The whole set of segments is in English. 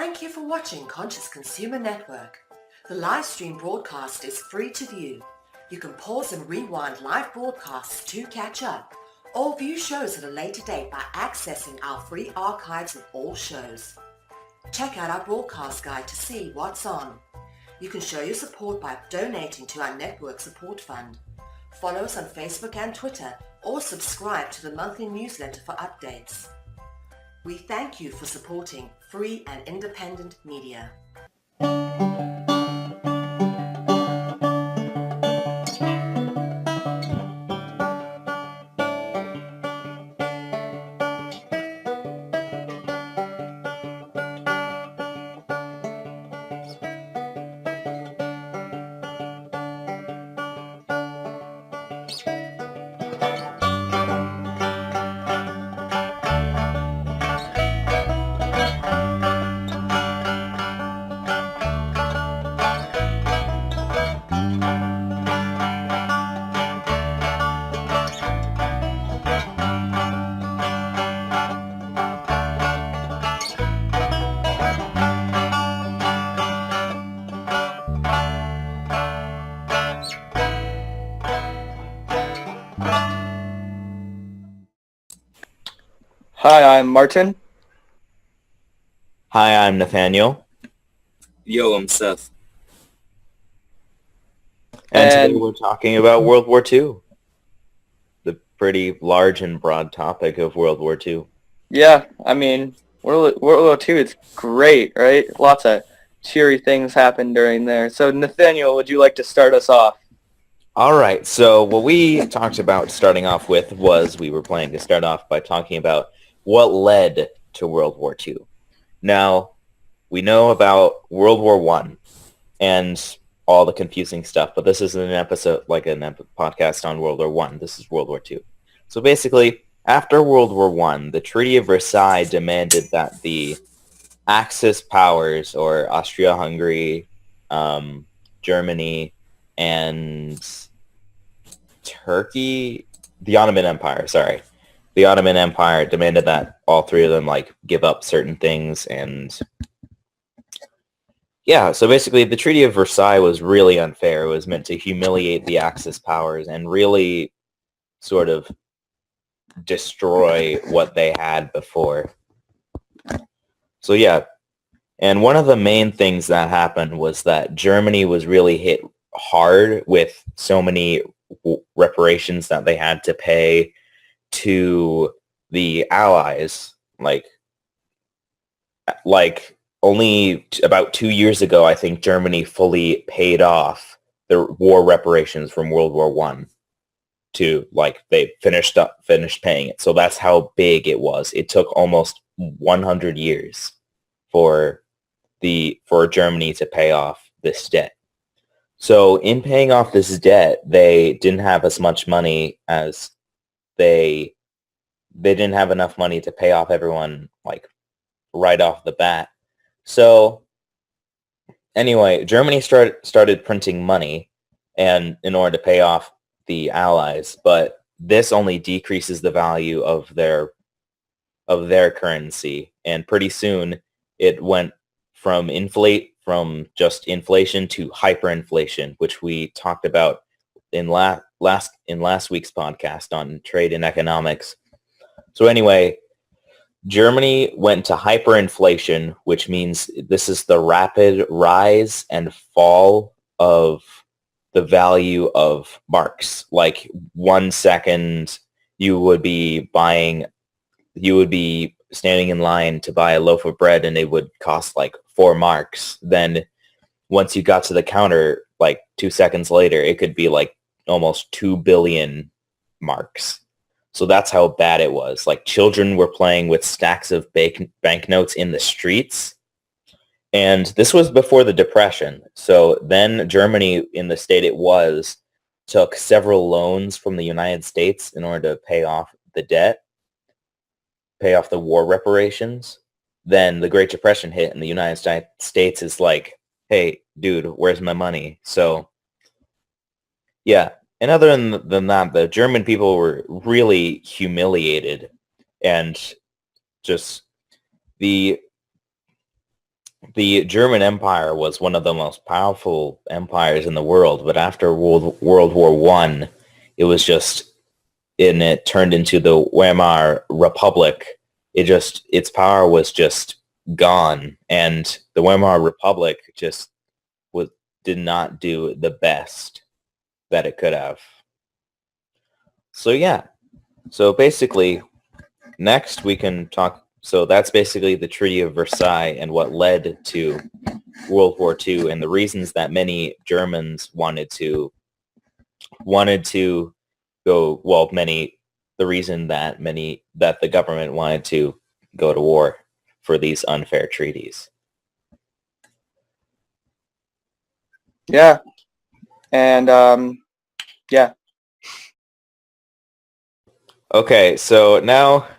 Thank you for watching Conscious Consumer Network. The live stream broadcast is free to view. You can pause and rewind live broadcasts to catch up, or view shows at a later date by accessing our free archives of all shows. Check out our broadcast guide to see what's on. You can show your support by donating to our network support fund. Follow us on Facebook and Twitter, or subscribe to the monthly newsletter for updates. We thank you for supporting free and independent media. Hi, I'm Martin. Hi, I'm Nathaniel. Yo, I'm Seth. And today we're talking about World War II. The pretty large and broad topic of World War II. Yeah, I mean, World War II is great, right? Lots of cheery things happened during there. So, Nathaniel, would you like to start us off? All right, so what we talked about starting off with was we were planning to start off by talking about what led to World War II. Now, we know about World War I and all the confusing stuff, but this isn't an episode like a podcast on World War I. This is World War II. So basically, after World War I, the Treaty of Versailles demanded that the Axis powers, or Austria-Hungary, Germany, and Turkey, the Ottoman Empire demanded that all three of them give up certain things. And yeah, so basically the Treaty of Versailles was really unfair. It was meant to humiliate the Axis powers and really sort of destroy what they had before. So yeah, and one of the main things that happened was that Germany was really hit hard with so many reparations that they had to pay to the Allies. Like only about 2 years ago, I think Germany fully paid off the war reparations from World War I. They finished paying it. So that's how big it was. It took almost 100 years for Germany to pay off this debt. So in paying off this debt, they didn't have as much money as they didn't have enough money to pay off everyone right off the bat. So anyway, Germany started printing money and in order to pay off the Allies, but this only decreases the value of their currency, and pretty soon it went from just inflation to hyperinflation, which we talked about in last week's podcast on trade and economics. So anyway, Germany went to hyperinflation, which means this is the rapid rise and fall of the value of marks. 1 second you would be standing in line to buy a loaf of bread and it would cost 4 marks. Then once you got to the counter, 2 seconds later, it could be almost 2 billion marks. So that's how bad it was. Children were playing with stacks of banknotes in the streets. And this was before the Depression. So then Germany, in the state it was, took several loans from the United States in order to pay off the debt, pay off the war reparations. Then the Great Depression hit and the United States is like, hey, dude, where's my money? So yeah. And other than that, the German people were really humiliated, and just the the German Empire was one of the most powerful empires in the world, but after World War One, it was just, and it turned into the Weimar Republic. Its power was just gone, and the Weimar Republic just did not do the best that it could have. So yeah, so basically, next we can talk. So that's basically the Treaty of Versailles and what led to World War II, and the reasons that many Germans wanted to go. Well, the reason that the government wanted to go to war for these unfair treaties. Yeah. And yeah. Okay, so now I'm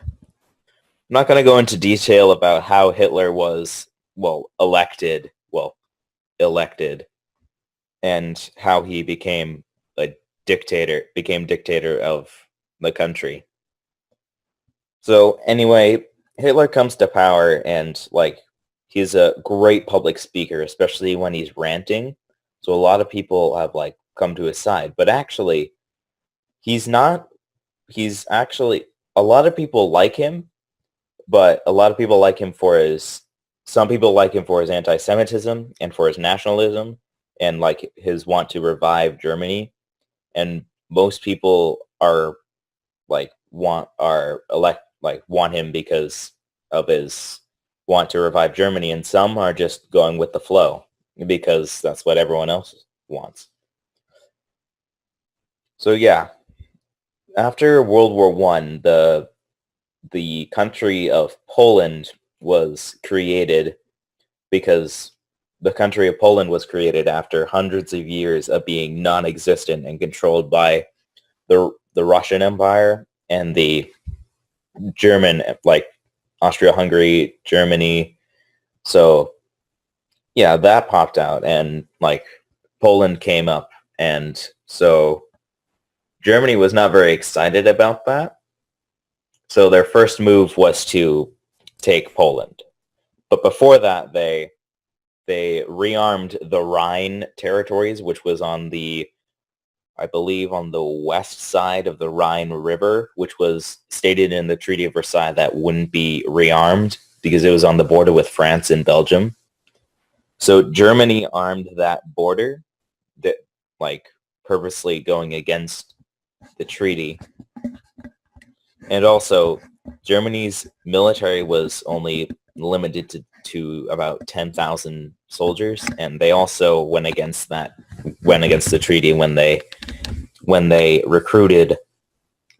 not going to go into detail about how Hitler was, elected, and how he became dictator of the country. So anyway, Hitler comes to power, and he's a great public speaker, especially when he's ranting. So a lot of people have come to his side, but actually he's not. He's actually, a lot of people like him, but a lot of people like him some people like him for his anti-Semitism and for his nationalism and his want to revive Germany. And most people want him because of his want to revive Germany, and some are just going with the flow because that's what everyone else wants. So yeah. After World War One, the country of Poland was created because the country of Poland was created after hundreds of years of being non-existent and controlled by the Russian Empire and the German, Austria-Hungary, Germany. So yeah, that popped out, and Poland came up, and so Germany was not very excited about that. So their first move was to take Poland. But before that, they rearmed the Rhine territories, which was I believe on the west side of the Rhine River, which was stated in the Treaty of Versailles that wouldn't be rearmed because it was on the border with France and Belgium. So Germany armed that border, that purposely going against the treaty. And also, Germany's military was only limited to about 10,000 soldiers, and they also went against the treaty when they recruited,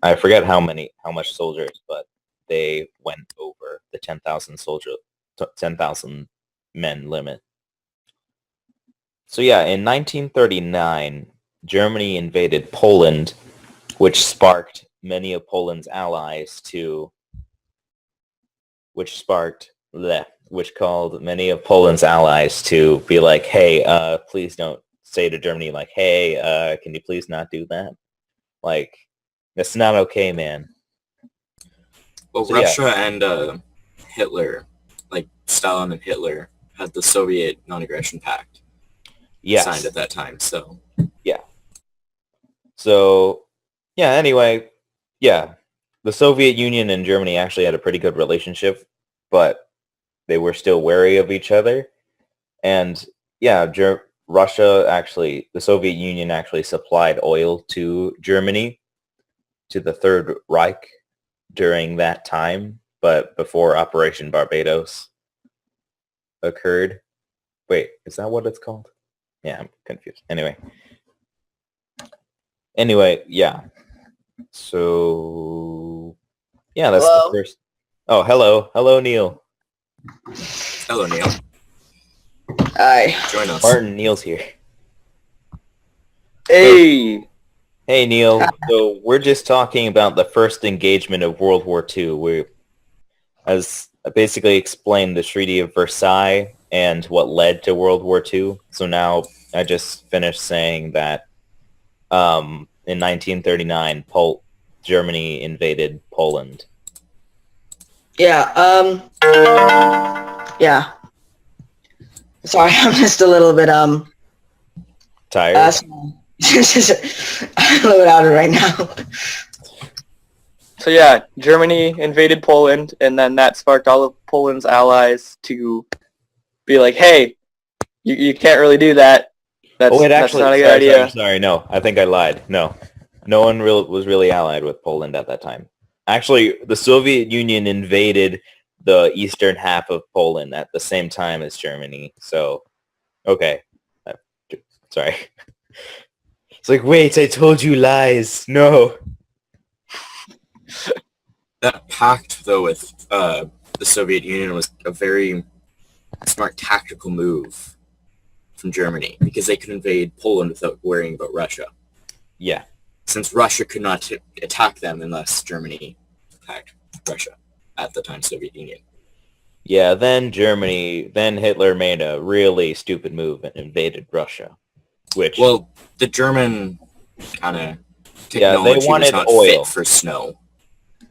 I forget how much soldiers, but they went over the 10,000 men limit. So yeah, in 1939, Germany invaded Poland, which sparked many of Poland's allies to, which called many of Poland's allies to be like, hey, please don't say to Germany, hey, can you please not do that? That's not okay, man. Well, So, Russia and Hitler, Stalin and Hitler, had the Soviet Non-Aggression Pact signed at that time, so... Yeah. So, yeah, anyway, yeah, the Soviet Union and Germany actually had a pretty good relationship, but they were still wary of each other. And, yeah, the Soviet Union actually supplied oil to Germany, to the Third Reich during that time, but before Operation Barbados occurred. Wait, is that what it's called? Yeah, I'm confused. Anyway, yeah. So, yeah, that's Hello? the first. Oh, hello. Hello, Neil. Hello, Neil. Hi. Join us. Martin, Neil's here. Hey. Hey, Neil. So we're just talking about the first engagement of World War II. As I basically explained, the Treaty of Versailles and what led to World War II. So now I just finished saying that in 1939, Germany invaded Poland. Yeah, yeah. Sorry, I'm just a little bit Tired? just a little bit out of it right now. So yeah, Germany invaded Poland, and then that sparked all of Poland's allies to be like, hey, you can't really do that. That's, wait, that's actually, not a good idea. sorry, no. I think I lied. No. No one was really allied with Poland at that time. Actually, the Soviet Union invaded the eastern half of Poland at the same time as Germany. So, okay. Sorry. It's like, wait, I told you lies. No. That pact, though, with the Soviet Union was a very smart tactical move from Germany because they could invade Poland without worrying about Russia. Yeah. Since Russia could not attack them unless Germany attacked Russia at the time Soviet Union. Yeah, then Hitler made a really stupid move and invaded Russia. Well, the German kind of technology was not oil. fit for snow.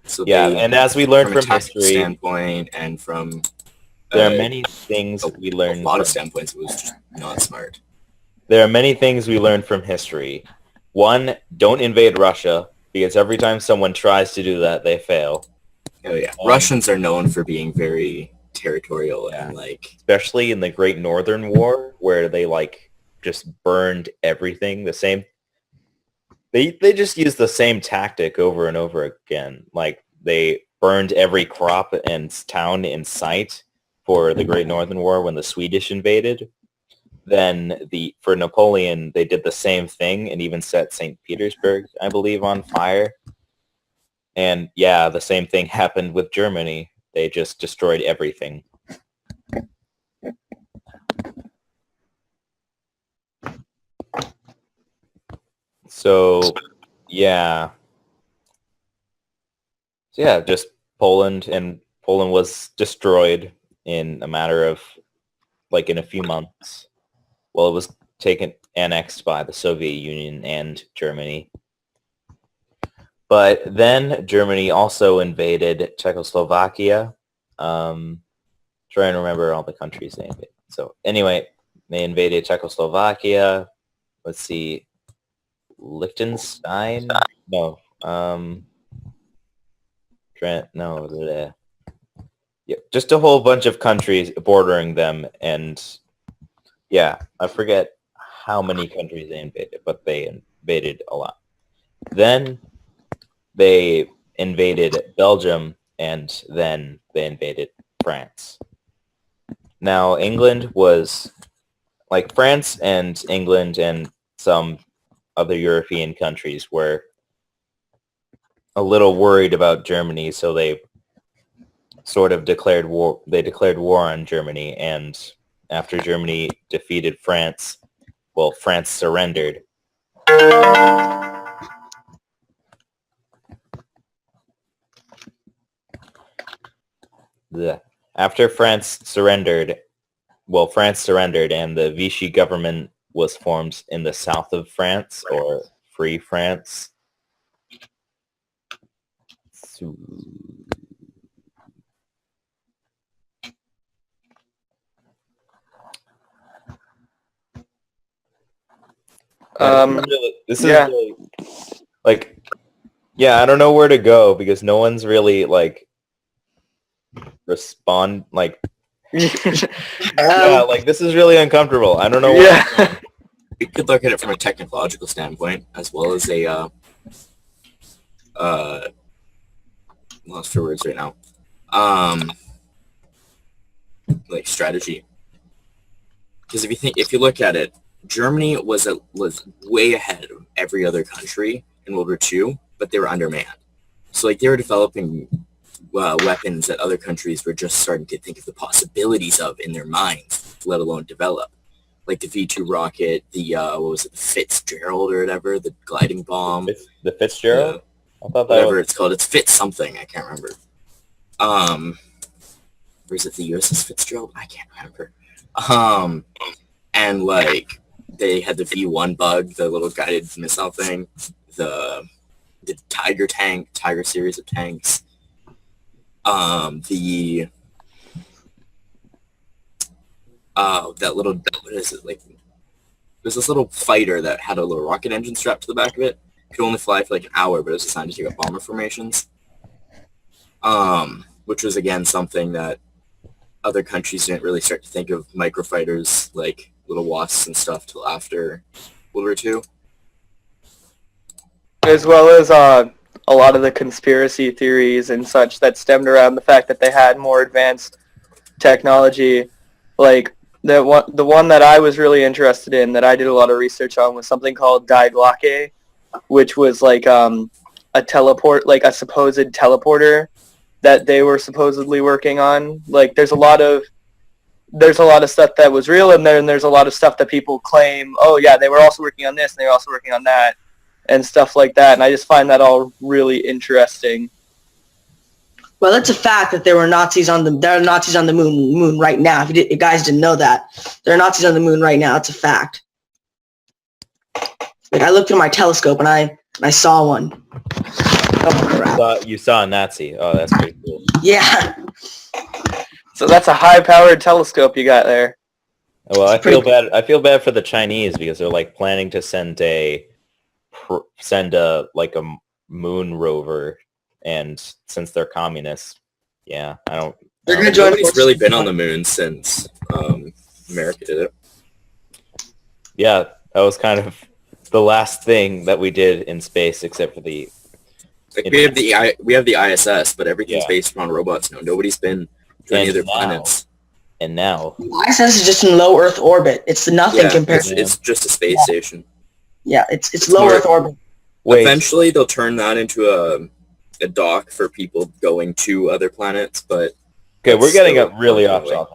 So and as we learned from history, standpoint and from there are many things we learned. A lot of standpoints, it was just not smart. There are many things we learned from history. One, don't invade Russia, because every time someone tries to do that, they fail. Oh yeah, Russians are known for being very territorial and especially in the Great Northern War, where they just burned everything. They just used the same tactic over and over again. Like they burned every crop and town in sight for the Great Northern War when the Swedish invaded. Then for Napoleon, they did the same thing and even set St. Petersburg, I believe, on fire. And yeah, the same thing happened with Germany. They just destroyed everything. So yeah. So yeah, just Poland was destroyed in a matter of in a few months. Well, it was annexed by the Soviet Union and Germany. But then Germany also invaded Czechoslovakia. Trying to remember all the countries they invaded. So anyway, they invaded Czechoslovakia. Let's see. Liechtenstein? No. Yeah, just a whole bunch of countries bordering them, and yeah, I forget how many countries they invaded, but they invaded a lot. Then they invaded Belgium, and then they invaded France. Now, England was, France and England and some other European countries were a little worried about Germany, so they sort of declared war. They declared war on Germany, and after Germany defeated France, France surrendered. After France surrendered, and the Vichy government was formed in the south of France, or Free France. This is really, I don't know where to go because no one's really respond this is really uncomfortable. I don't know. You could look at it from a technological standpoint as well as a lost for words right now. Strategy. Because if you look at it, Germany was way ahead of every other country in World War II, but they were undermanned. So they were developing weapons that other countries were just starting to think of the possibilities of in their minds, let alone develop. Like the V2 rocket, the the Fitzgerald or whatever, the gliding bomb. The Fitzgerald? I thought whatever it's called. It's Fitz something. I can't remember. Or is it the USS Fitzgerald? I can't remember. And they had the V1 bug, the little guided missile thing, the Tiger series of tanks. that little, what is it, like, there's this little fighter that had a little rocket engine strapped to the back of it. Could only fly for like an hour, but it was designed to take up bomber formations. Which was, again, something that other countries didn't really start to think of microfighters, like little wasps and stuff, till after World War II. As well as a lot of the conspiracy theories and such that stemmed around the fact that they had more advanced technology. Like, the one that I was really interested in, that I did a lot of research on, was something called Die Glocke, which was like a supposed teleporter that they were supposedly working on. Like, there's a lot of stuff that was real, and then there's a lot of stuff that people claim, oh yeah, they were also working on this, and they were also working on that, and stuff like that. And I just find that all really interesting. Well, it's a fact that there are Nazis on the moon right now. If you guys didn't know that, there are Nazis on the moon right now. It's a fact. Like, I looked through my telescope and I saw one. Oh crap! You saw a Nazi. Oh, that's pretty cool. Yeah. So that's a high-powered telescope you got there. Well, I feel bad. I feel bad for the Chinese because they're like planning to send a moon rover, and since they're communists, yeah, I don't. They're gonna join. Nobody's really been on the moon since America did it. Yeah, that was kind of the last thing that we did in space, except for the. Like, we have the ISS, but everything's based on robots now. Nobody's been to any other planets. And now The ISS is just in low Earth orbit. It's nothing compared to. It's just a space station. Yeah, it's low Earth orbit. wait, Eventually, they'll turn that into a dock for people going to other planets, but okay, we're getting still really far off away. topic.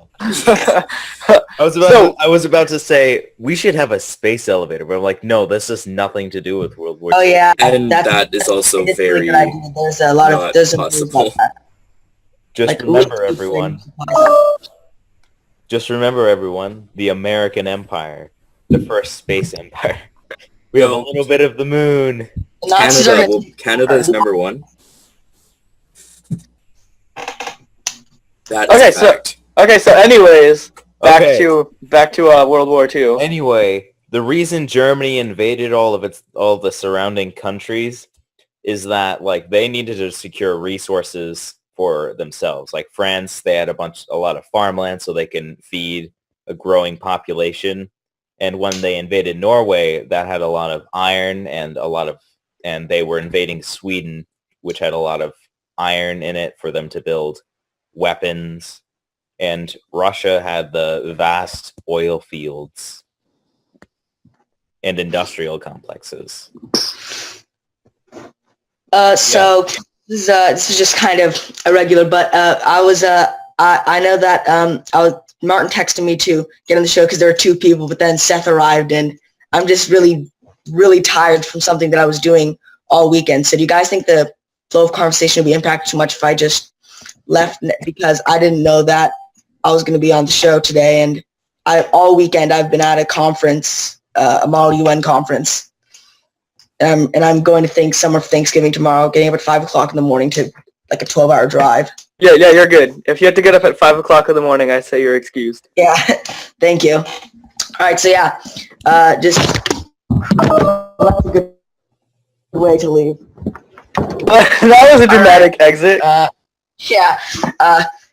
I was about to say we should have a space elevator, but I'm like, no, this has nothing to do with World War II. Oh yeah, And that is also it's a very good idea. There's a lot of not there's a possible. about that. Just Like, remember, literally everyone. saying- Just remember, everyone. The American Empire, the first space empire. We have a little bit of the moon. The Nazis are gonna- Canada is number one. That Okay, is a fact. So anyways, back Okay. to World War II. Anyway, the reason Germany invaded all the surrounding countries is that like they needed to secure resources for themselves. Like France, they had a lot of farmland so they can feed a growing population. And when they invaded Norway, that had a lot of iron and they were invading Sweden, which had a lot of iron in it for them to build weapons. And Russia had the vast oil fields and industrial complexes. So this is just kind of irregular, but I know that Martin texted me to get on the show because there were two people, but then Seth arrived and I'm just really, really tired from something that I was doing all weekend. So do you guys think the flow of conversation would be impacted too much if I just left, because I didn't know that I was going to be on the show today, and all weekend I've been at a conference, a Model UN conference, and I'm going to summer Thanksgiving tomorrow, getting up at 5 o'clock in the morning to like a 12-hour drive. Yeah, you're good. If you have to get up at 5 o'clock in the morning, I say you're excused. Yeah, thank you. All right, so yeah, just that's a good way to leave. That was a dramatic exit.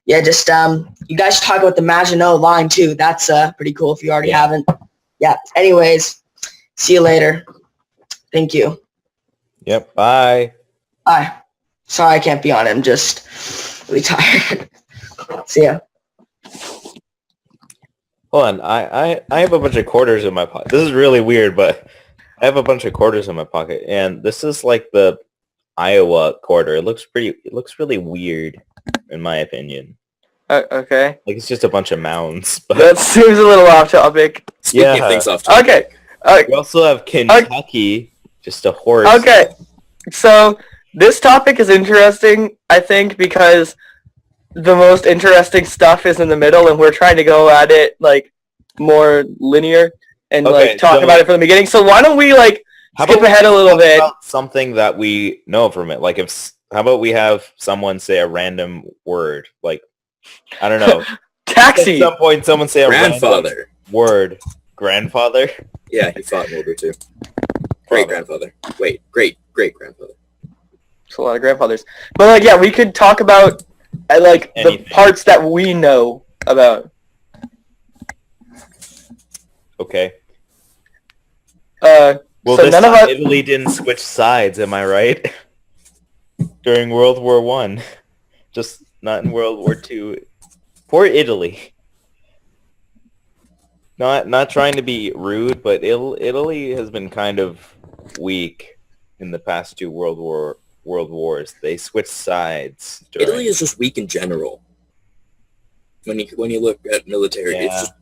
Just you guys should talk about the Maginot line too. That's pretty cool if you already haven't. Yeah. Anyways, see you later. Thank you. Yep. Bye. Bye. Sorry I can't be on it. I'm just really tired. See ya. Hold on. I have a bunch of quarters in my pocket. This is really weird, but I have a bunch of quarters in my pocket, and this is like the Iowa quarter. It looks really weird, in my opinion. Okay. Like it's just a bunch of mounds. But That seems a little off topic. Speaking of things off topic. Okay. we also have Kentucky, just a horse. Okay. So this topic is interesting, I think, because the most interesting stuff is in the middle, and we're trying to go at it like more linear and Okay, like talk so- about it from the beginning. So why don't we like How skip about ahead a little talk bit? about something that we know from it? Like how about we have someone say a random word? Like, I don't know. Taxi. At some point, someone say a random Grandfather. word. Grandfather? Yeah, he fought in World War II. Great grandfather. Wait, great grandfather. There's a lot of grandfathers. But like, yeah, we could talk about like Anything. the parts that we know about. Okay. Well, Well, so this none of time us. Italy didn't switch sides, am I right? During World War One, just not in World War Two. Poor Italy. Not trying to be rude, but Italy has been kind of weak in the past two world wars. They switched sides. Italy is just weak in general. When you look at military, it's Yeah. just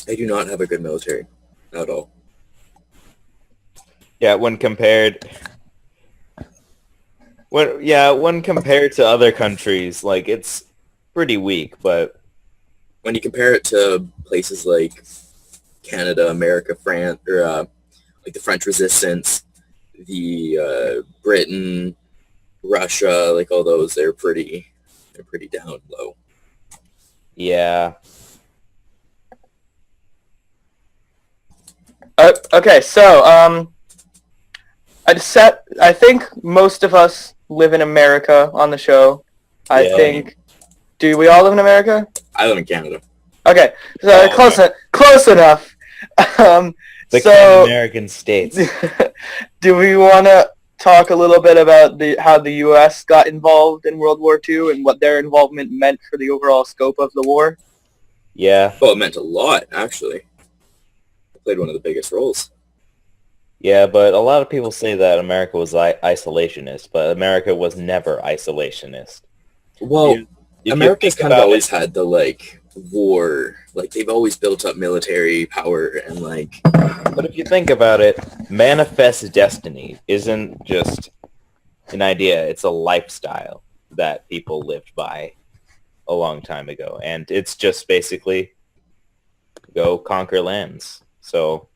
they do not have a good military at all. Yeah, when compared to other countries, like it's pretty weak, but When you compare it to places like Canada, America, France, or like the French Resistance, the Britain, Russia, like all those, they're pretty down low. yeah. Okay, so I think most of us live in America on the show. I Yeah. think. Do we all live in America? I live in Canada. Okay, so Oh, close enough. The So, American states. do we want to talk a little bit about how the U.S. got involved in World War II and what their involvement meant for the overall scope of the war? Yeah. Oh, it meant a lot, actually. It played one of the biggest roles. Yeah, but a lot of people say that America was isolationist, but America was never isolationist. Well, If you America's think kind of about always had the, like, war. Like, they've always built up military power and, like... But if you think about it, Manifest Destiny isn't just an idea, it's a lifestyle that people lived by a long time ago. And it's just basically go conquer lands. So,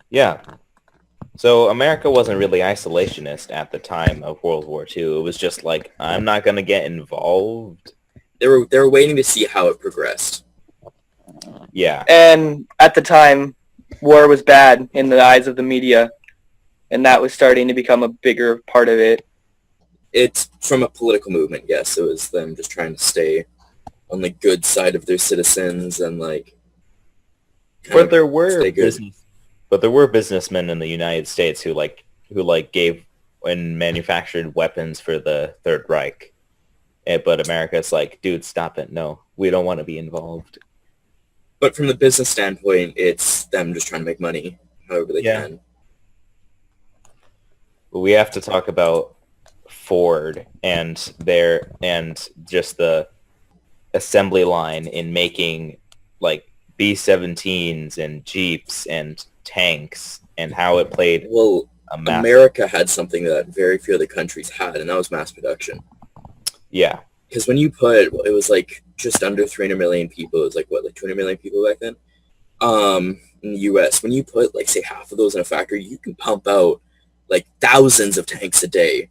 yeah. So America wasn't really isolationist at the time of World War II. It was just like, I'm not going to get involved. They were waiting to see how it progressed. Yeah. And at the time, war was bad in the eyes of the media, and that was starting to become a bigger part of it. It's from a political movement, yes. It was them just trying to stay on the good side of their citizens and, like... kind But of there were stay good. businessmen in the United States who gave and manufactured weapons for the Third Reich. But America's like, dude, stop it. No, we don't want to be involved. But from the business standpoint, it's them just trying to make money however they Yeah. can. We have to talk about Ford and just the assembly line in making like B-17s and Jeeps and tanks and how it played Well, a massive... America had something that very few other countries had, and that was mass production. Yeah. Because when you put, it was like just under 300 million people. It was like, what, like 200 million people back then? In the U.S., when you put, like, say, half of those in a factory, you can pump out, like, thousands of tanks a day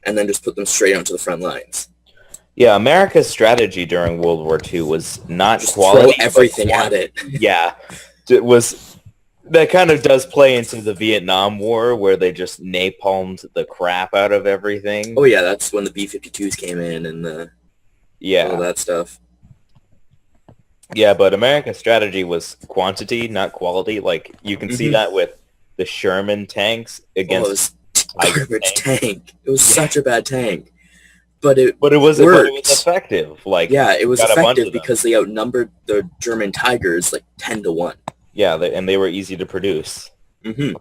and then just put them straight onto the front lines. Yeah, America's strategy during World War II was not Just quality, throw everything but at it. Yeah. It was... That kind of does play into the Vietnam War, where they just napalmed the crap out of everything. Oh, yeah, that's when the B-52s came in and all Yeah. that stuff. Yeah, but America's strategy was quantity, not quality. Like, you can see Mhm. that with the Sherman tanks Oh, it against was Tiger garbage tank. tank. It was Yeah. such a bad tank. But it But it was worked. effective. Like, Yeah, it was got a bunch effective of them. because they outnumbered the German Tigers like 10-1. yeah, and they were easy to produce. Mm-hmm.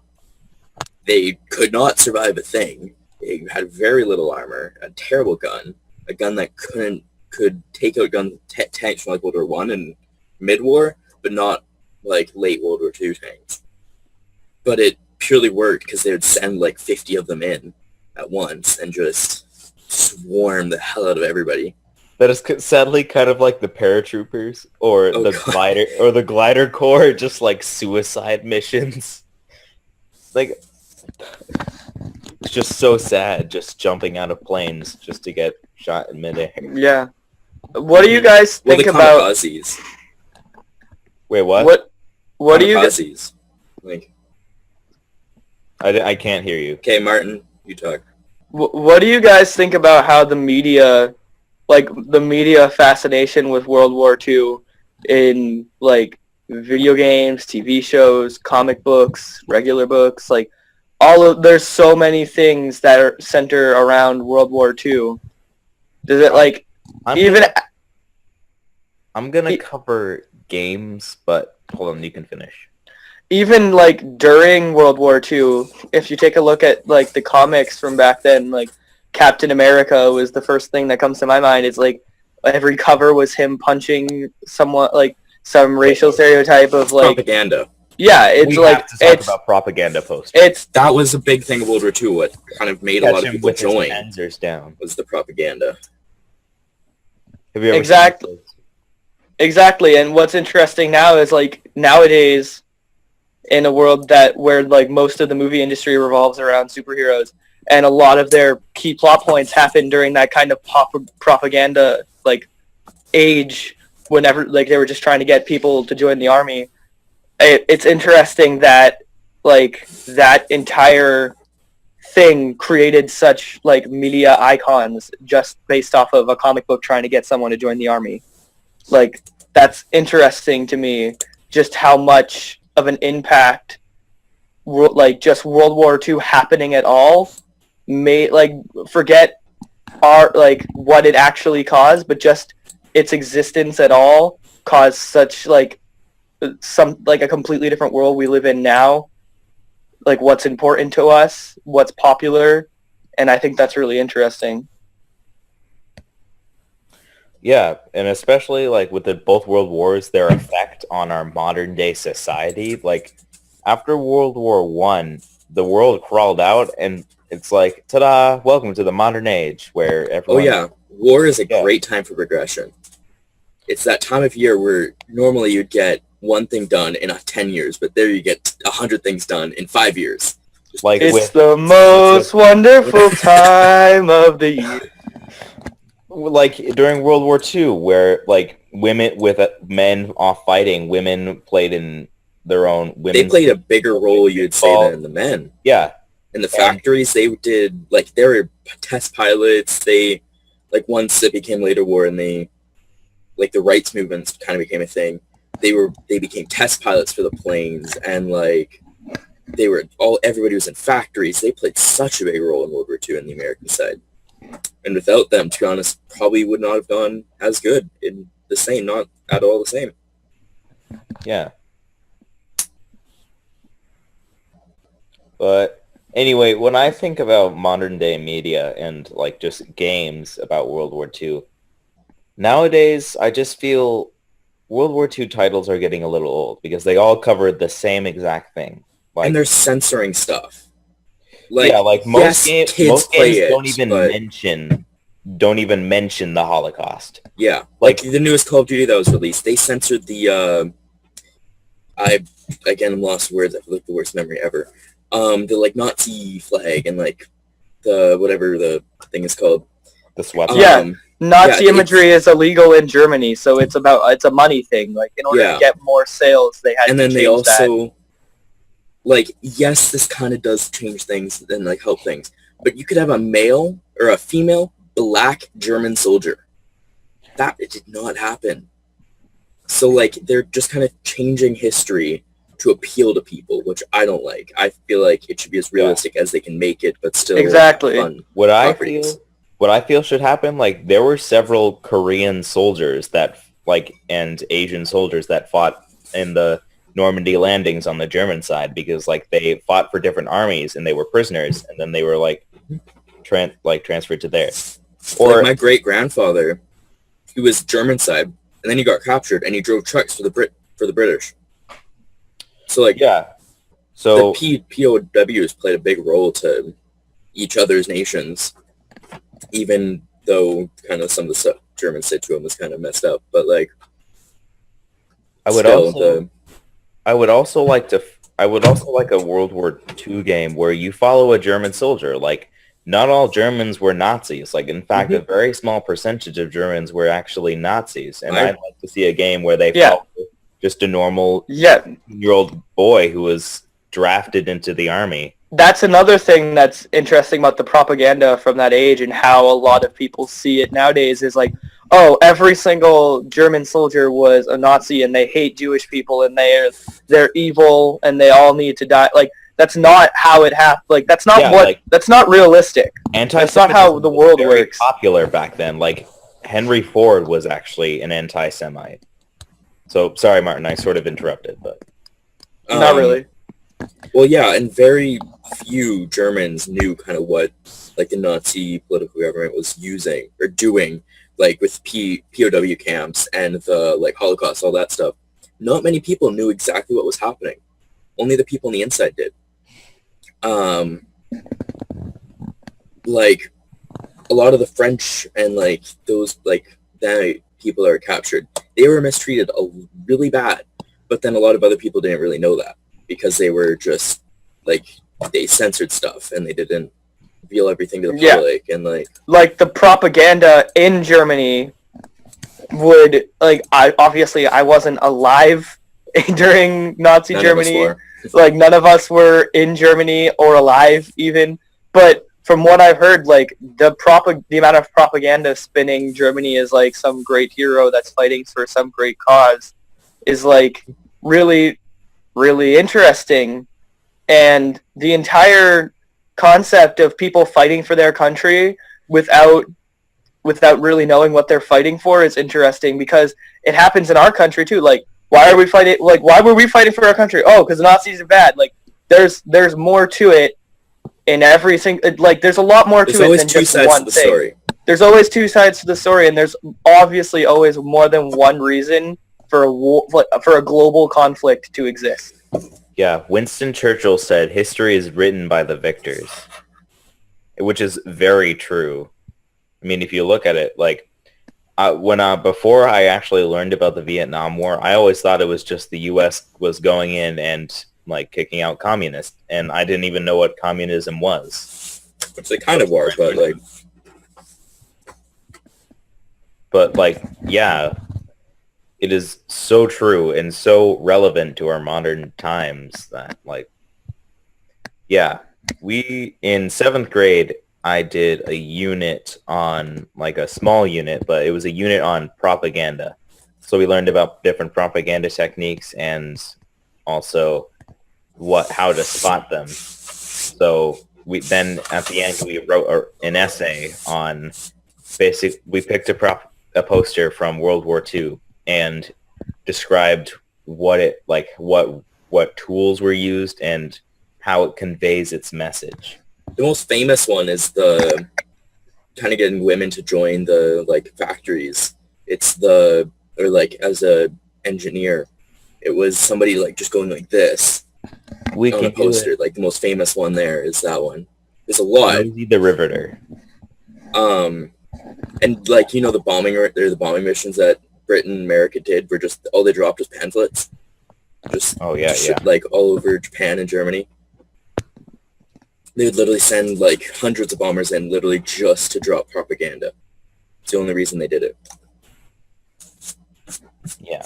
They could not survive a thing. They had very little armor, a terrible gun, a gun that could take out tanks from like World War One and mid-war, but not like late World War II tanks. But it purely worked because they would send like 50 of them in at once and just swarm the hell out of everybody. That is sadly kind of like the paratroopers or Oh, the God. glider corps, just like suicide missions. Like, it's just so sad, just jumping out of planes just to get shot in midair. Yeah. What do you guys Well, think the about kamikazes. Wait, what? what do you guys Kamikazes. Like, I can't hear you. okay, Martin, you talk. what do you guys think about how the media, like the media fascination with World War II in like video games, TV shows, comic books, regular books, like there's so many things that are center around World War II. Does it like I'm even gonna cover games, but hold on, you can finish. even like during World War II, if you take a look at like the comics from back then, like Captain America was the first thing that comes to my mind. It's like every cover was him punching someone, like some racial stereotype of like, Propaganda. yeah, it's We like have to talk about propaganda posters. it's That was a big thing of World War II. What kind of made a Catch lot of him people with his join Panzers down. was the propaganda. Have you ever Exactly. seen those? exactly. And what's interesting now is like nowadays in a world where like most of the movie industry revolves around superheroes, and a lot of their key plot points happen during that kind of propaganda like age, whenever like they were just trying to get people to join the army. It's interesting that like that entire thing created such like media icons just based off of a comic book trying to get someone to join the army. Like that's interesting to me, just how much of an impact like just World War II happening at all made, like forget like what it actually caused, but just its existence at all caused such like a completely different world we live in now, like what's important to us, what's popular, and I think that's really interesting. Yeah, and especially like with both world wars, their effect on our modern day society. Like after World War One, the world crawled out, and it's like, ta-da! Welcome to the modern age, where Oh everyone. yeah, war is a Yeah. great time for progression. It's that time of year where normally you'd get one thing done in 10 years, but there you get 100 things done in 5 years. Like It's with the most wonderful time of the year. like during World War Two, where like women with men off fighting, women played in their own They women's. played a bigger role, you'd say, Ball. than the men. Yeah, In the factories, they did, like, they were test pilots. They, like, once it became later war and they, like, the rights movements kind of became a thing, they became test pilots for the planes, and, like, everybody was in factories. They played such a big role in World War II in the American side. And without them, to be honest, probably would not have gone as good not at all the same. yeah. But anyway, when I think about modern day media and like just games about World War II, nowadays I just feel World War II titles are getting a little old because they all covered the same exact thing. Like, And they're censoring stuff. like most yes, games play it, don't even but mention the Holocaust. yeah, like- like the newest Call of Duty that was released, they censored the I'm lost for words. I feel like the worst memory ever. The like Nazi flag and like the whatever the thing is called. The swept. Yeah. Nazi Yeah, imagery is illegal in Germany, so it's a money thing. Like in order Yeah. to get more sales, they had And to then they change that. also like, yes, this kind of does change things and like help things, but you could have a male or a female black German soldier. That it did not happen. So like they're just kind of changing history to appeal to people, which I don't like. I feel like it should be as realistic as they can make it, but still Exactly. fun. What I properties. feel should happen, like there were several Korean soldiers and Asian soldiers that fought in the Normandy landings on the German side because like they fought for different armies and they were prisoners and then they were like transferred to theirs. Or Like my great grandfather, he was German side, and then he got captured and he drove trucks for the British. So like yeah. So the POWs played a big role to each other's nations, even though kind of some of the stuff Germans said to him was kind of messed up. But like, I would also like a World War II game where you follow a German soldier. Like not all Germans were Nazis. Like, in fact, a very small percentage of Germans were actually Nazis. And I'd like to see a game where they fought just a normal year old boy who was drafted into the army. That's another thing that's interesting about the propaganda from that age and how a lot of people see it nowadays is like, oh, every single German soldier was a Nazi and they hate Jewish people and they're evil and they all need to die. Like, that's not how it happened. Like, that's not that's not realistic. That's not how the world works. Popular back then. Like, Henry Ford was actually an anti-Semite. So, sorry, Martin, I sort of interrupted, but... Not really. Well, yeah, and very few Germans knew kind of what, like, the Nazi political government was using or doing, like, with POW camps and the, like, Holocaust, all that stuff. Not many people knew exactly what was happening. Only the people on the inside did. Like, a lot of the French and, like, those, like, that people that are captured, they were mistreated really bad. But then a lot of other people didn't really know that because they were just, like, they censored stuff and they didn't reveal everything to the public. And, like, the propaganda in Germany would, like, I wasn't alive during Nazi Germany. Like, none of us were in Germany or alive even. But from what I've heard, like, the amount of propaganda spinning Germany as, like, some great hero that's fighting for some great cause is, like, really, really interesting. And the entire concept of people fighting for their country without really knowing what they're fighting for is interesting because it happens in our country too. Like, why are we fighting? Like, why were we fighting for our country? Oh, because the Nazis are bad. Like, there's more to it in every single. Like, there's a lot more to it than just one thing. Story. There's always two sides to the story, and there's obviously always more than one reason for a war, for a global conflict to exist. Yeah, Winston Churchill said, "History is written by the victors," which is very true. I mean, if you look at it, like. Before I actually learned about the Vietnam War, I always thought it was just the U.S. was going in and, like, kicking out communists, and I didn't even know what communism was. Which they kind of were, but, like... But, like, yeah, it is so true and so relevant to our modern times that, like... Yeah, in 7th grade... I did a unit on, like, a small unit, but it was a unit on propaganda. So we learned about different propaganda techniques and also how to spot them. So then at the end we wrote an essay on we picked a poster from World War II and described what tools were used and how it conveys its message. The most famous one is the kind of getting women to join the, like, factories. It's or, like, as a engineer, it was somebody, like, just going like this on a poster. Like, the most famous one there is that one. There's a lot. Rosie the Riveter. And, like, you know, the bombing missions that Britain and America did were just all they dropped was pamphlets. Just like all over Japan and Germany. They would literally send, like, hundreds of bombers in literally just to drop propaganda. It's the only reason they did it. Yeah.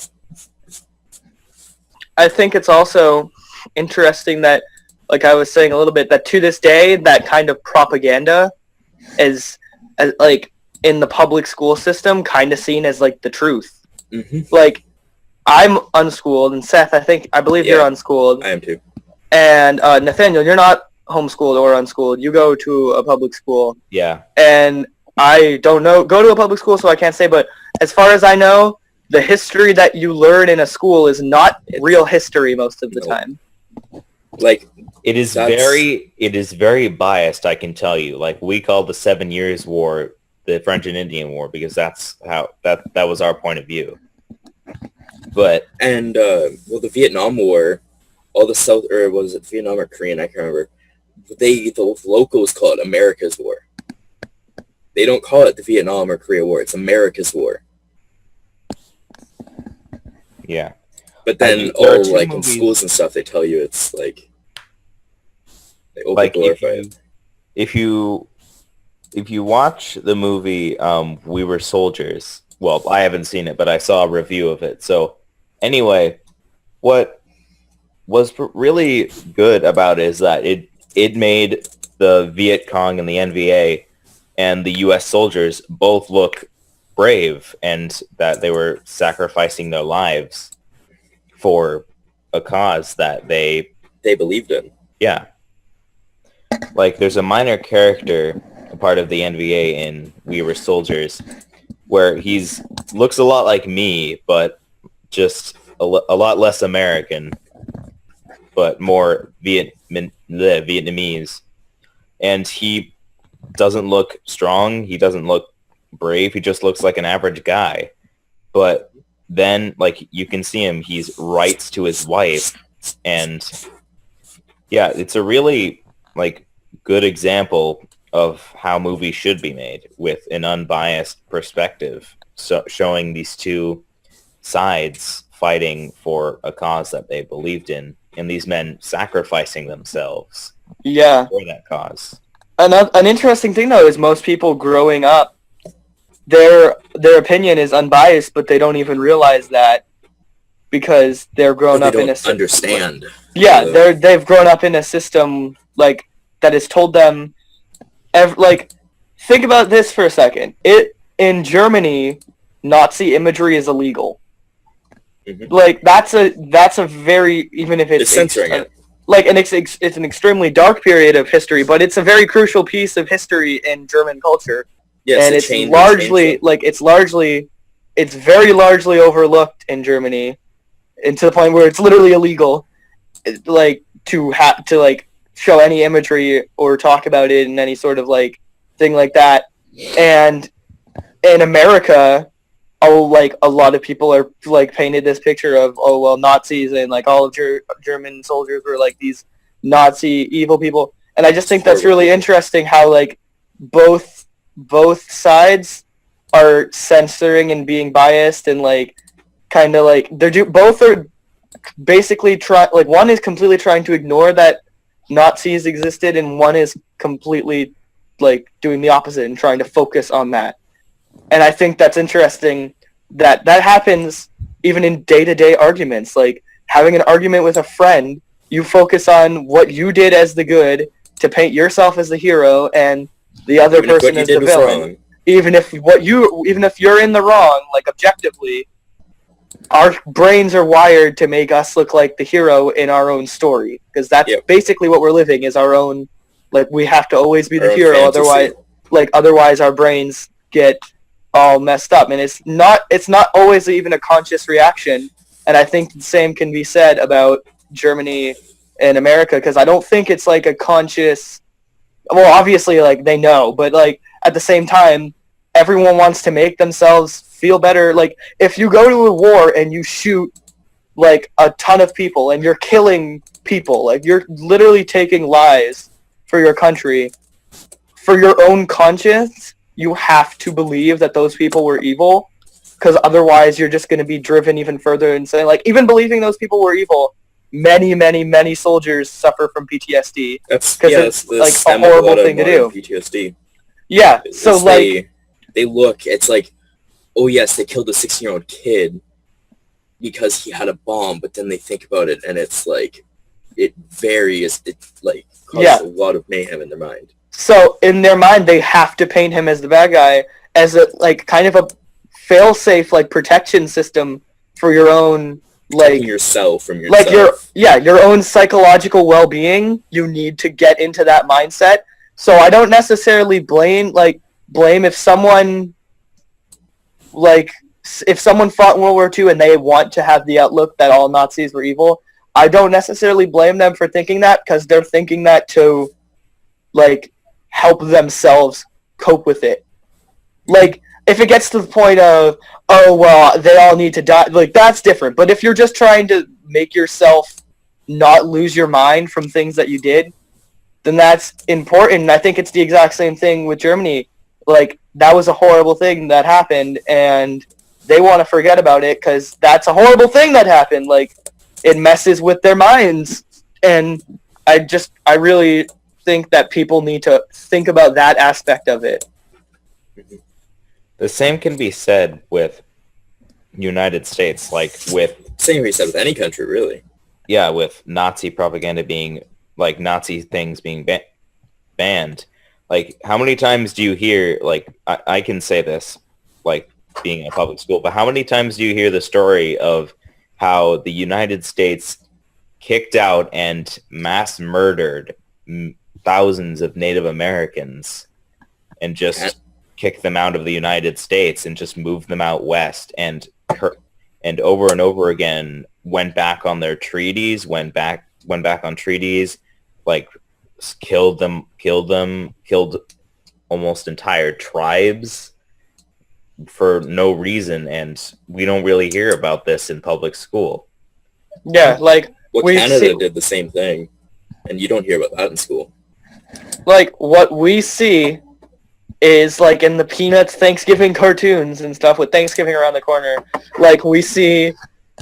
I think it's also interesting that, like I was saying a little bit, that to this day, that kind of propaganda is, like, in the public school system, kind of seen as, like, the truth. Mm-hmm. Like, I'm unschooled, and Seth, I believe you're unschooled. I am too. And Nathaniel, you're not homeschooled or unschooled. You go to a public school. Yeah. And I don't go to a public school, so I can't say, but as far as I know, the history that you learn in a school is not real history most of the time. Like, it is very biased, I can tell you. Like, we call the 7 Years' War the French and Indian War because that's how that was our point of view. But the Vietnam War, all the South, or was it Vietnam or Korean? I can't remember. The locals call it America's War. They don't call it the Vietnam or Korea War. It's America's War. Yeah. But then, in schools and stuff, they tell you it's, like, they over-glorify it. If you if you watch the movie We Were Soldiers, well, I haven't seen it, but I saw a review of it. So anyway, what was really good about it is that it made the Viet Cong and the NVA and the U.S. soldiers both look brave, and that they were sacrificing their lives for a cause that they believed in. yeah. Like, there's a minor character, a part of the NVA in We Were Soldiers, where looks a lot like me, but just a lot less American, but more Vietnamese. And he doesn't look strong. He doesn't look brave. He just looks like an average guy. But then, like, you can see him. He's writes to his wife, and yeah, it's a really like good example of how movies should be made with an unbiased perspective, so showing these two sides fighting for a cause that they believed in, and these men sacrificing themselves Yeah. for that cause. An interesting thing though is most people growing up, their opinion is unbiased, but they don't even realize that because they're grown They up in a don't understand. Yeah, they've grown up in a system like that has told them, like, think about this for a second. In Germany, Nazi imagery is illegal. Mhm. Like that's a very, even if They're it's censoring it. like it's an extremely dark period of history, but it's a very crucial piece of history in German culture. Yes, And it it's changed- largely changed like it's very largely overlooked in Germany, and to the point where it's literally illegal, like to like show any imagery or talk about it in any sort of like thing like that. And in America, a lot of people are like painted this picture of, oh well, Nazis and like all of German soldiers were like these Nazi evil people. And I just think that's really interesting how like both sides are censoring and being biased, and like kind of like both are basically like one is completely trying to ignore that Nazis existed, and one is completely like doing the opposite and trying to focus on that. And I think that's interesting that happens even in day-to-day arguments. Like having an argument with a friend, you focus on what you did as the good to paint yourself as the hero and the other Even if what person you as did the was villain. wrong. Even if you're in the wrong, like objectively, our brains are wired to make us look like the hero in our own story, because that's Yep. basically what we're living is our own. Like we have to always be Our the own hero, fantasy. otherwise our brains get all messed up, and it's not always even a conscious reaction. And I think the same can be said about Germany and America, because I don't think it's like a conscious. Well, obviously, like they know, but like at the same time, everyone wants to make themselves feel better. Like if you go to a war and you shoot like a ton of people and you're killing people, like you're literally taking lives for your country, for your own conscience, you have to believe that those people were evil, because otherwise you're just going to be driven even further and saying, like, even believing those people were evil, many soldiers suffer from PTSD. That's 'Cause yeah, it's, that's the like, a stem of horrible lot of thing to modern do. PTSD. Yeah, so Is like, they look, it's like, oh yes, they killed a 16-year-old kid because he had a bomb, but then they think about it and it's like it varies. It like causes Yeah. a lot of mayhem in their mind. so in their mind, they have to paint him as the bad guy, as a like kind of a fail-safe like protection system for your own Protecting like yourself from yourself. like your own psychological well-being. You need to get into that mindset. So I don't necessarily blame if someone fought in World War II and they want to have the outlook that all Nazis were evil. I don't necessarily blame them for thinking that, because they're thinking that to like help themselves cope with it. Like if it gets to the point of, oh well, they all need to die, like that's different. But if you're just trying to make yourself not lose your mind from things that you did, then that's important. And I think it's the exact same thing with Germany. Like that was a horrible thing that happened, and they want to forget about it because that's a horrible thing that happened. Like it messes with their minds, and I really think that people need to think about that aspect of it. The same can be said with United States, like with Same we said with any country, really. with Nazi propaganda being like Nazi things being banned. Like, how many times do you hear, like, I can say this, like, being in a public school, but how many times do you hear the story of how the United States kicked out and mass murdered thousands of Native Americans and just kicked them out of the United States and just moved them out west and over and over again went back on their treaties, went back on treaties, like killed almost entire tribes for no reason, and we don't really hear about this in public school. Yeah, like Well, Canada did the same thing, and you don't hear about that in school. like what we see is like in the Peanuts Thanksgiving cartoons and stuff with Thanksgiving around the corner. Like we see,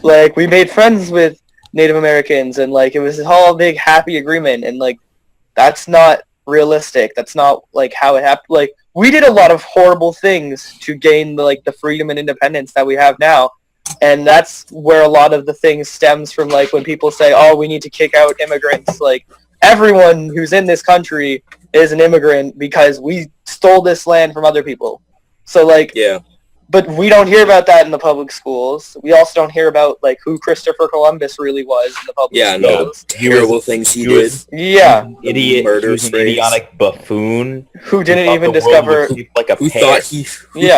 like we made friends with Native Americans and like it was a whole big happy agreement, and like that's not realistic. That's not like how it happened. Like we did a lot of horrible things to gain the freedom and independence that we have now. And that's where a lot of the things stems from, like when people say, oh, we need to kick out immigrants. Like everyone who's in this country is an immigrant because we stole this land from other people. So like, Yeah. but we don't hear about that in the public schools. We also don't hear about like who Christopher Columbus really was in the public Yeah, no, schools. terrible things he he did. was- Yeah, Idiot, Murder he was an sprays. idiotic buffoon. who Who didn't thought even the world discover. was shaped like a Who pear.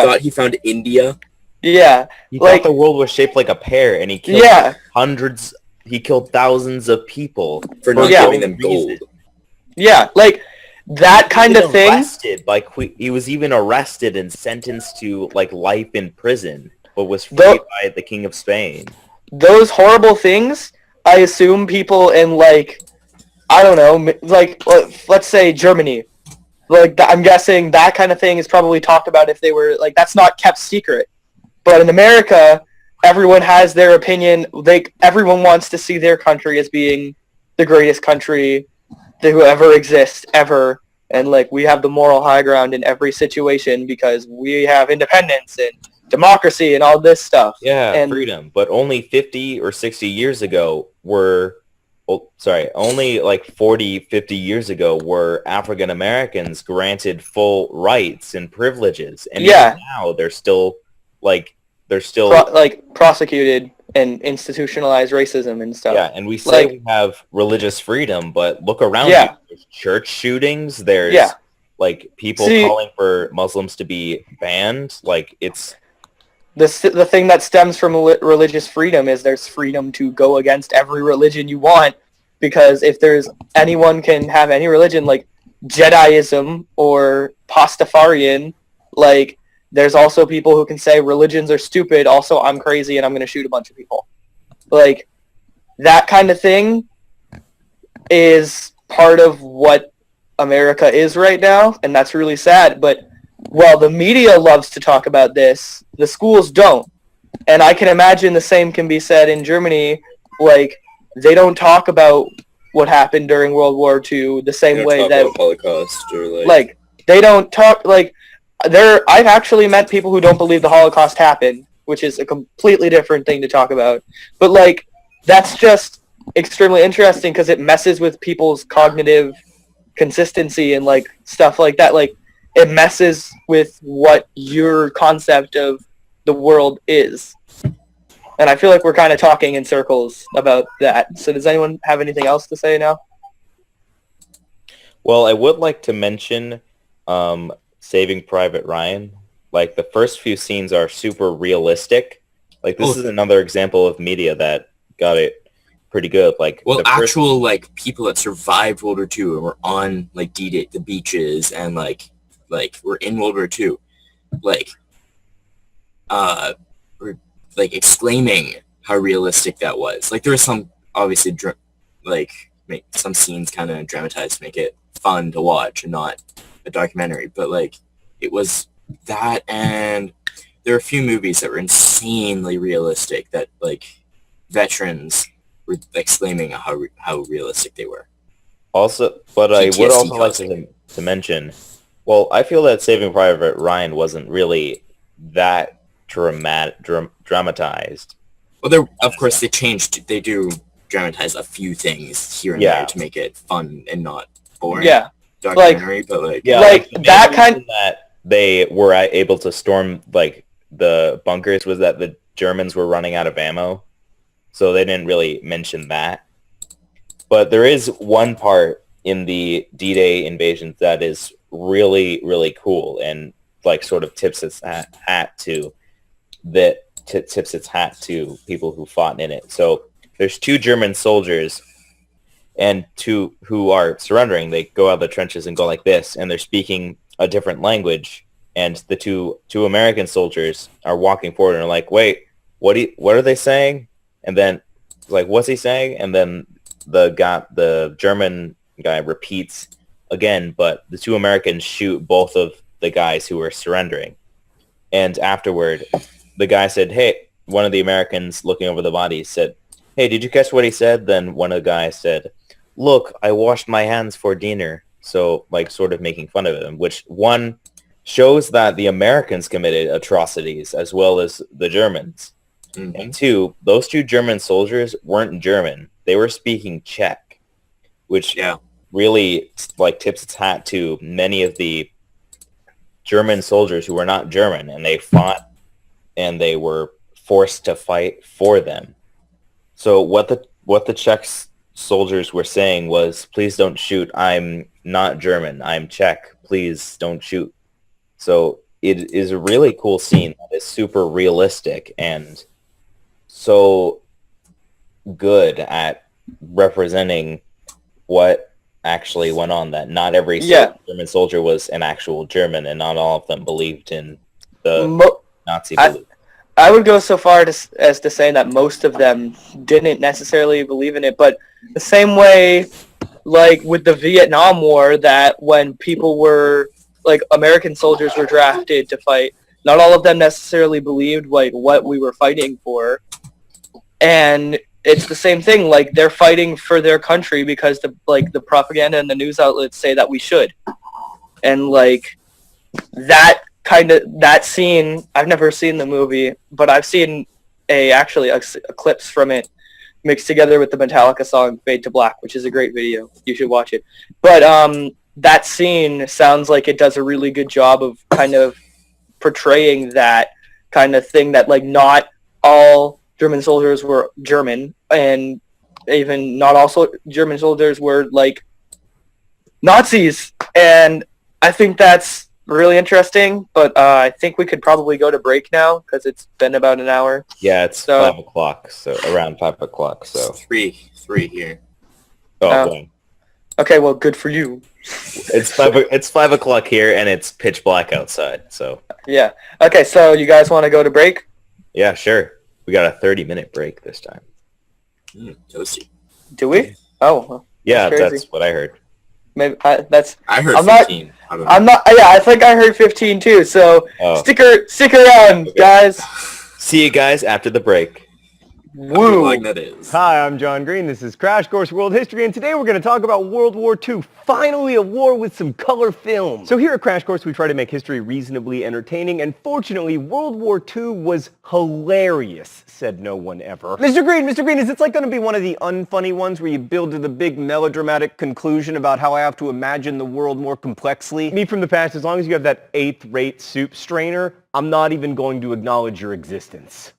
thought he found India? Yeah, He like- thought the world was shaped like a pear, and he killed yeah, he killed thousands of people For not Yeah. giving them gold. reason. yeah. Like that kind Even of thing. arrested, like he was even arrested and sentenced to like life in prison, but was freed Tho- by the King of Spain. Those horrible things, I assume people in like, I don't know, like let's say Germany. Like I'm guessing that kind of thing is probably talked about if they were like, that's not kept secret. But in America, everyone has their opinion. Everyone wants to see their country as being the greatest country that will ever exist ever. And like we have the moral high ground in every situation because we have independence and democracy and all this stuff. Yeah, And- freedom. But only 50 or 60 years ago only like 40, 50 years ago were African Americans granted full rights and privileges. And Yeah. even now they're still Prosecuted and institutionalized racism and stuff. yeah, and we say Like- we have religious freedom, but look around Yeah. you. There's church shootings. There's Yeah. like people See- calling for Muslims to be banned. Like it's The thing that stems from religious freedom is there's freedom to go against every religion you want, because if there's anyone can have any religion, like Jediism or Pastafarian, like there's also people who can say religions are stupid, also I'm crazy and I'm going to shoot a bunch of people. Like that kind of thing is part of what America is right now, and that's really sad. But while the media loves to talk about this, the schools don't. And I can imagine the same can be said in Germany. Like, they don't talk about what happened during World War II the same way that, Holocaust or like, they don't talk, like, I've actually met people who don't believe the Holocaust happened, which is a completely different thing to talk about. But, like, that's just extremely interesting because it messes with people's cognitive consistency and, like, stuff like that. Like, it messes with what your concept of the world is. And I feel like we're kind of talking in circles about that. So does anyone have anything else to say now? Well, I would like to mention Saving Private Ryan. Like the first few scenes are super realistic. Like this is another example of media that got it pretty good. Like well, the first- actual like people that survived World War II and were on like D-Day, the beaches, and like were in World War II, like were like exclaiming how realistic that was. Like there was some obviously make some scenes kind of dramatized to make it fun to watch and not a documentary, but like it was that, and there are a few movies that were insanely realistic that like veterans were exclaiming how realistic they were. Also, but I would PTSD also like causing. to mention, well, I feel that Saving Private Ryan wasn't really that dramatized. Well, they're of course they do dramatize a few things here and Yeah. there to make it fun and not boring. Yeah. Documentary, but like Yeah, Like, the main that reason kind- that they were able to storm like the bunkers was that the Germans were running out of ammo, so they didn't really mention that. But there is one part in the D-Day invasions that is really, really cool and like sort of tips its hat to tips its hat to people who fought in it. So there's two German soldiers and two who are surrendering. They go out of the trenches and go like this, and they're speaking a different language. And the two American soldiers are walking forward and are like, "Wait, what are they saying?" And then like, "What's he saying?" And then the German guy repeats again, but the two Americans shoot both of the guys who were surrendering. And afterward, the guy said, "Hey," one of the Americans looking over the body said, "Hey, did you catch what he said?" Then one of the guys said, "Look, I washed my hands for dinner." So like sort of making fun of him, which one shows that the Americans committed atrocities as well as the Germans. Mhm. And two, those two German soldiers weren't German. They were speaking Czech, which Yeah. really like tips its hat to many of the German soldiers who were not German, and they fought and they were forced to fight for them. So what the Czech soldiers were saying was, "Please don't shoot. I'm not German. I'm Czech. Please don't shoot." So it is a really cool scene that is super realistic and so good at representing what actually went on, that not every Yeah. German soldier was an actual German and not all of them believed in the Mo- Nazi I- belief. I would go so far as to say that most of them didn't necessarily believe in it, but the same way, like with the Vietnam War, that when people were, like American soldiers were drafted to fight, not all of them necessarily believed like what we were fighting for. And it's the same thing, like they're fighting for their country because the propaganda and the news outlets say that we should. And like that scene, I've never seen the movie, but I've seen a clips from it mixed together with the Metallica song Fade to Black, which is a great video. You should watch it. But that scene sounds like it does a really good job of kind of portraying that kind of thing, that like not all German soldiers were German, and even not all German soldiers were like Nazis. And I think that's really interesting, but I think we could probably go to break now because it's been about an hour. Yeah, it's So- 5 o'clock, so around 5 o'clock, so. Three here. Oh, Oh. boy. Okay, well, good for you. It's 5 o'clock here, and it's pitch black outside, so. Yeah. Okay, so you guys want to go to break? Yeah, sure. We got a 30-minute break this time. Toasty. Do we? Oh, well, Yeah, crazy. that's what I heard. maybe I heard I'm not- 15. I don't know. I'm not. Yeah, I think I heard 15 too. So Oh. stick around, Okay. guys. See you guys after the break. Woo. Like that is. Hi, I'm John Green. This is Crash Course World History, and today we're going to talk about World War II. Finally, a war with some color film. So here at Crash Course, we try to make history reasonably entertaining, and fortunately, World War II was hilarious, said no one ever. Mr. Green, is it like going to be one of the unfunny ones where you build to the big melodramatic conclusion about how I have to imagine the world more complexly? Me from the past, as long as you have that 8th-rate soup strainer, I'm not even going to acknowledge your existence.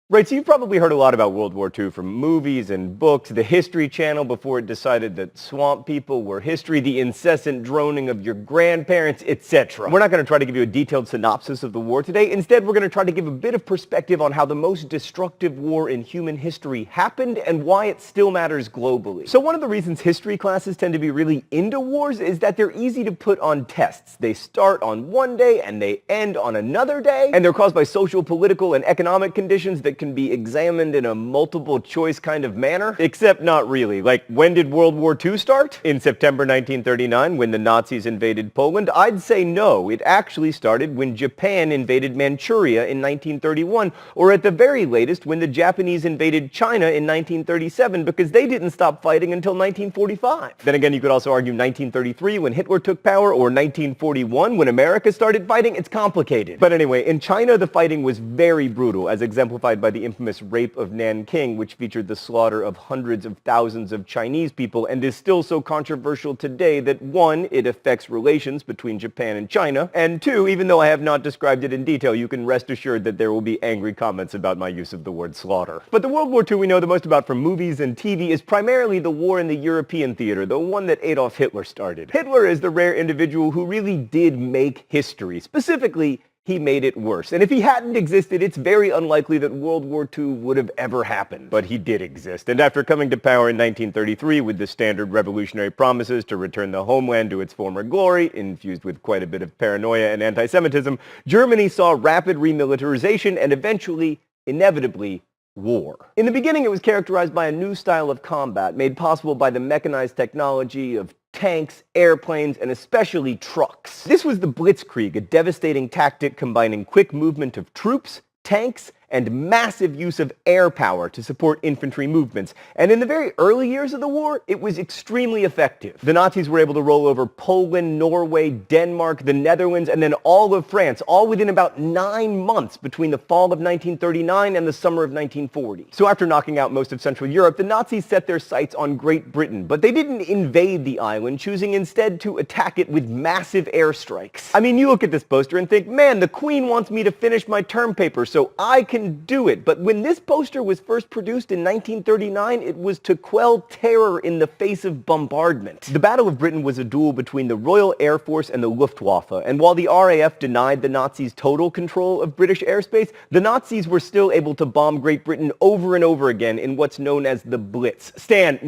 Right, so you've probably heard a lot about World War II from movies and books, the History Channel before it decided that swamp people were history, the incessant droning of your grandparents, etc. We're not going to try to give you a detailed synopsis of the war today. Instead, we're going to try to give a bit of perspective on how the most destructive war in human history happened and why it still matters globally. So one of the reasons history classes tend to be really into wars is that they're easy to put on tests. They start on one day and they end on another day, and they're caused by social, political, and economic conditions that can be examined in a multiple choice kind of manner. Except not really. Like, when did World War II start? In September 1939, when the Nazis invaded Poland? I'd say no. It actually started when Japan invaded Manchuria in 1931, or at the very latest, when the Japanese invaded China in 1937, because they didn't stop fighting until 1945. Then again, you could also argue 1933 when Hitler took power, or 1941 when America started fighting. It's complicated. But anyway, in China, the fighting was very brutal, as exemplified by the infamous rape of Nanking, which featured the slaughter of hundreds of thousands of Chinese people, and is still so controversial today that 1, it affects relations between Japan and China, and 2, even though I have not described it in detail, you can rest assured that there will be angry comments about my use of the word slaughter. But the World War II we know the most about from movies and TV is primarily the war in the European theater, the one that Adolf Hitler started. Hitler is the rare individual who really did make history. Specifically, he made it worse. And if he hadn't existed, it's very unlikely that World War II would have ever happened. But he did exist. And after coming to power in 1933 with the standard revolutionary promises to return the homeland to its former glory, infused with quite a bit of paranoia and anti-Semitism, Germany saw rapid remilitarization and eventually, inevitably, war. In the beginning, it was characterized by a new style of combat made possible by the mechanized technology of tanks, airplanes, and especially trucks. This was the Blitzkrieg, a devastating tactic combining quick movement of troops, tanks, and massive use of air power to support infantry movements. And in the very early years of the war, it was extremely effective. The Nazis were able to roll over Poland, Norway, Denmark, the Netherlands, and then all of France, all within about 9 months between the fall of 1939 and the summer of 1940. So after knocking out most of Central Europe, the Nazis set their sights on Great Britain, but they didn't invade the island, choosing instead to attack it with massive airstrikes. I mean, you look at this poster and think, man, the Queen wants me to finish my term paper so I can do it. But when this poster was first produced in 1939, it was to quell terror in the face of bombardment. The Battle of Britain was a duel between the Royal Air Force and the Luftwaffe, and while the RAF denied the Nazis total control of British airspace, the Nazis were still able to bomb Great Britain over and over again in what's known as the Blitz. Stan,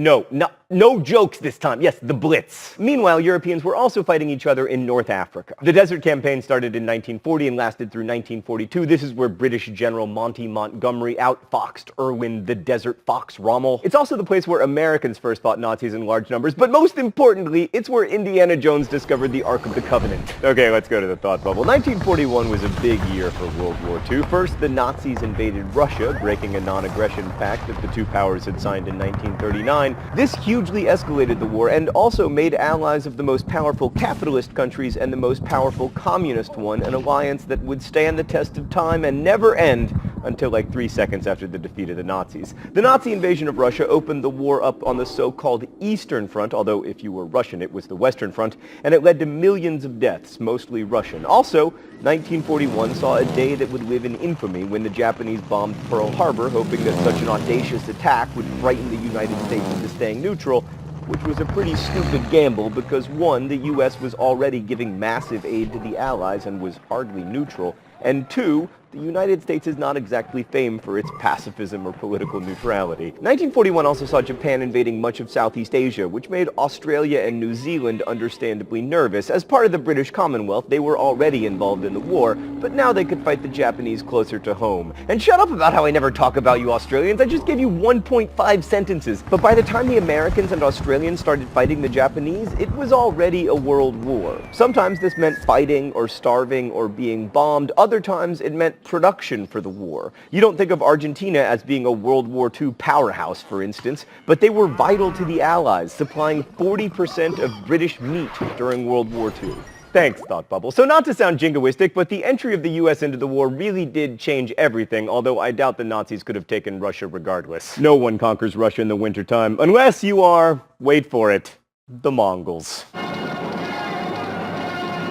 no jokes this time. Yes, the Blitz. Meanwhile, Europeans were also fighting each other in North Africa. The Desert Campaign started in 1940 and lasted through 1942. This is where British General Monty Montgomery outfoxed Erwin the Desert Fox Rommel. It's also the place where Americans first fought Nazis in large numbers, but most importantly, it's where Indiana Jones discovered the Ark of the Covenant. Okay, let's go to the thought bubble. 1941 was a big year for World War II. First, the Nazis invaded Russia, breaking a non-aggression pact that the two powers had signed in 1939. This hugely escalated the war and also made allies of the most powerful capitalist countries and the most powerful communist one an alliance that would stand the test of time and never end until like 3 seconds after the defeat of the Nazis. The Nazi invasion of Russia opened the war up on the so-called Eastern Front, although if you were Russian it was the Western Front, and it led to millions of deaths, mostly Russian. Also, 1941 saw a day that would live in infamy when the Japanese bombed Pearl Harbor, hoping that such an audacious attack would frighten the United States into staying neutral, which was a pretty stupid gamble because 1, the US was already giving massive aid to the Allies and was hardly neutral, and 2, the United States is not exactly famed for its pacifism or political neutrality. 1941 also saw Japan invading much of Southeast Asia, which made Australia and New Zealand understandably nervous. As part of the British Commonwealth, they were already involved in the war, but now they could fight the Japanese closer to home. And shut up about how I never talk about you Australians, I just gave you 1.5 sentences. But by the time the Americans and Australians started fighting the Japanese, it was already a world war. Sometimes this meant fighting or starving or being bombed. Other times it meant production for the war. You don't think of Argentina as being a World War II powerhouse, for instance, but they were vital to the Allies, supplying 40% of British meat during World War II. Thanks, Thought Bubble. So not to sound jingoistic, but the entry of the US into the war really did change everything, although I doubt the Nazis could have taken Russia regardless. No one conquers Russia in the wintertime, unless you are, wait for it, the Mongols.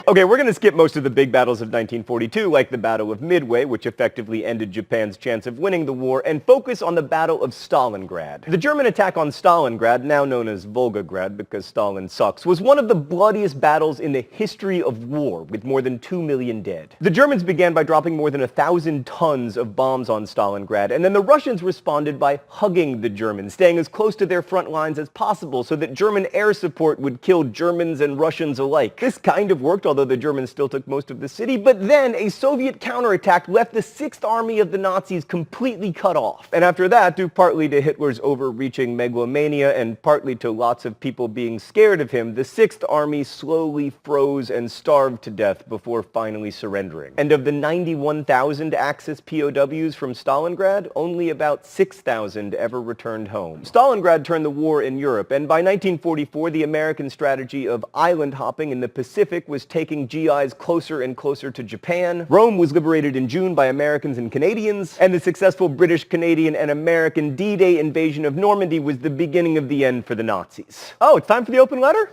Okay, we're going to skip most of the big battles of 1942, like the Battle of Midway, which effectively ended Japan's chance of winning the war, and focus on the Battle of Stalingrad. The German attack on Stalingrad, now known as Volgograd because Stalin sucks, was one of the bloodiest battles in the history of war, with more than 2 million dead. The Germans began by dropping more than 1,000 tons of bombs on Stalingrad, and then the Russians responded by hugging the Germans, staying as close to their front lines as possible so that German air support would kill Germans and Russians alike. This kind of worked, although although the Germans still took most of the city. But then a Soviet counterattack left the 6th Army of the Nazis completely cut off. And after that, due partly to Hitler's overreaching megalomania and partly to lots of people being scared of him, the 6th Army slowly froze and starved to death before finally surrendering. And of the 91,000 Axis POWs from Stalingrad, only about 6,000 ever returned home. Stalingrad turned the war in Europe, and by 1944, the American strategy of island hopping in the Pacific was taking GIs closer and closer to Japan. Rome was liberated in June by Americans and Canadians, and the successful British, Canadian, and American D-Day invasion of Normandy was the beginning of the end for the Nazis. Oh, it's time for the open letter?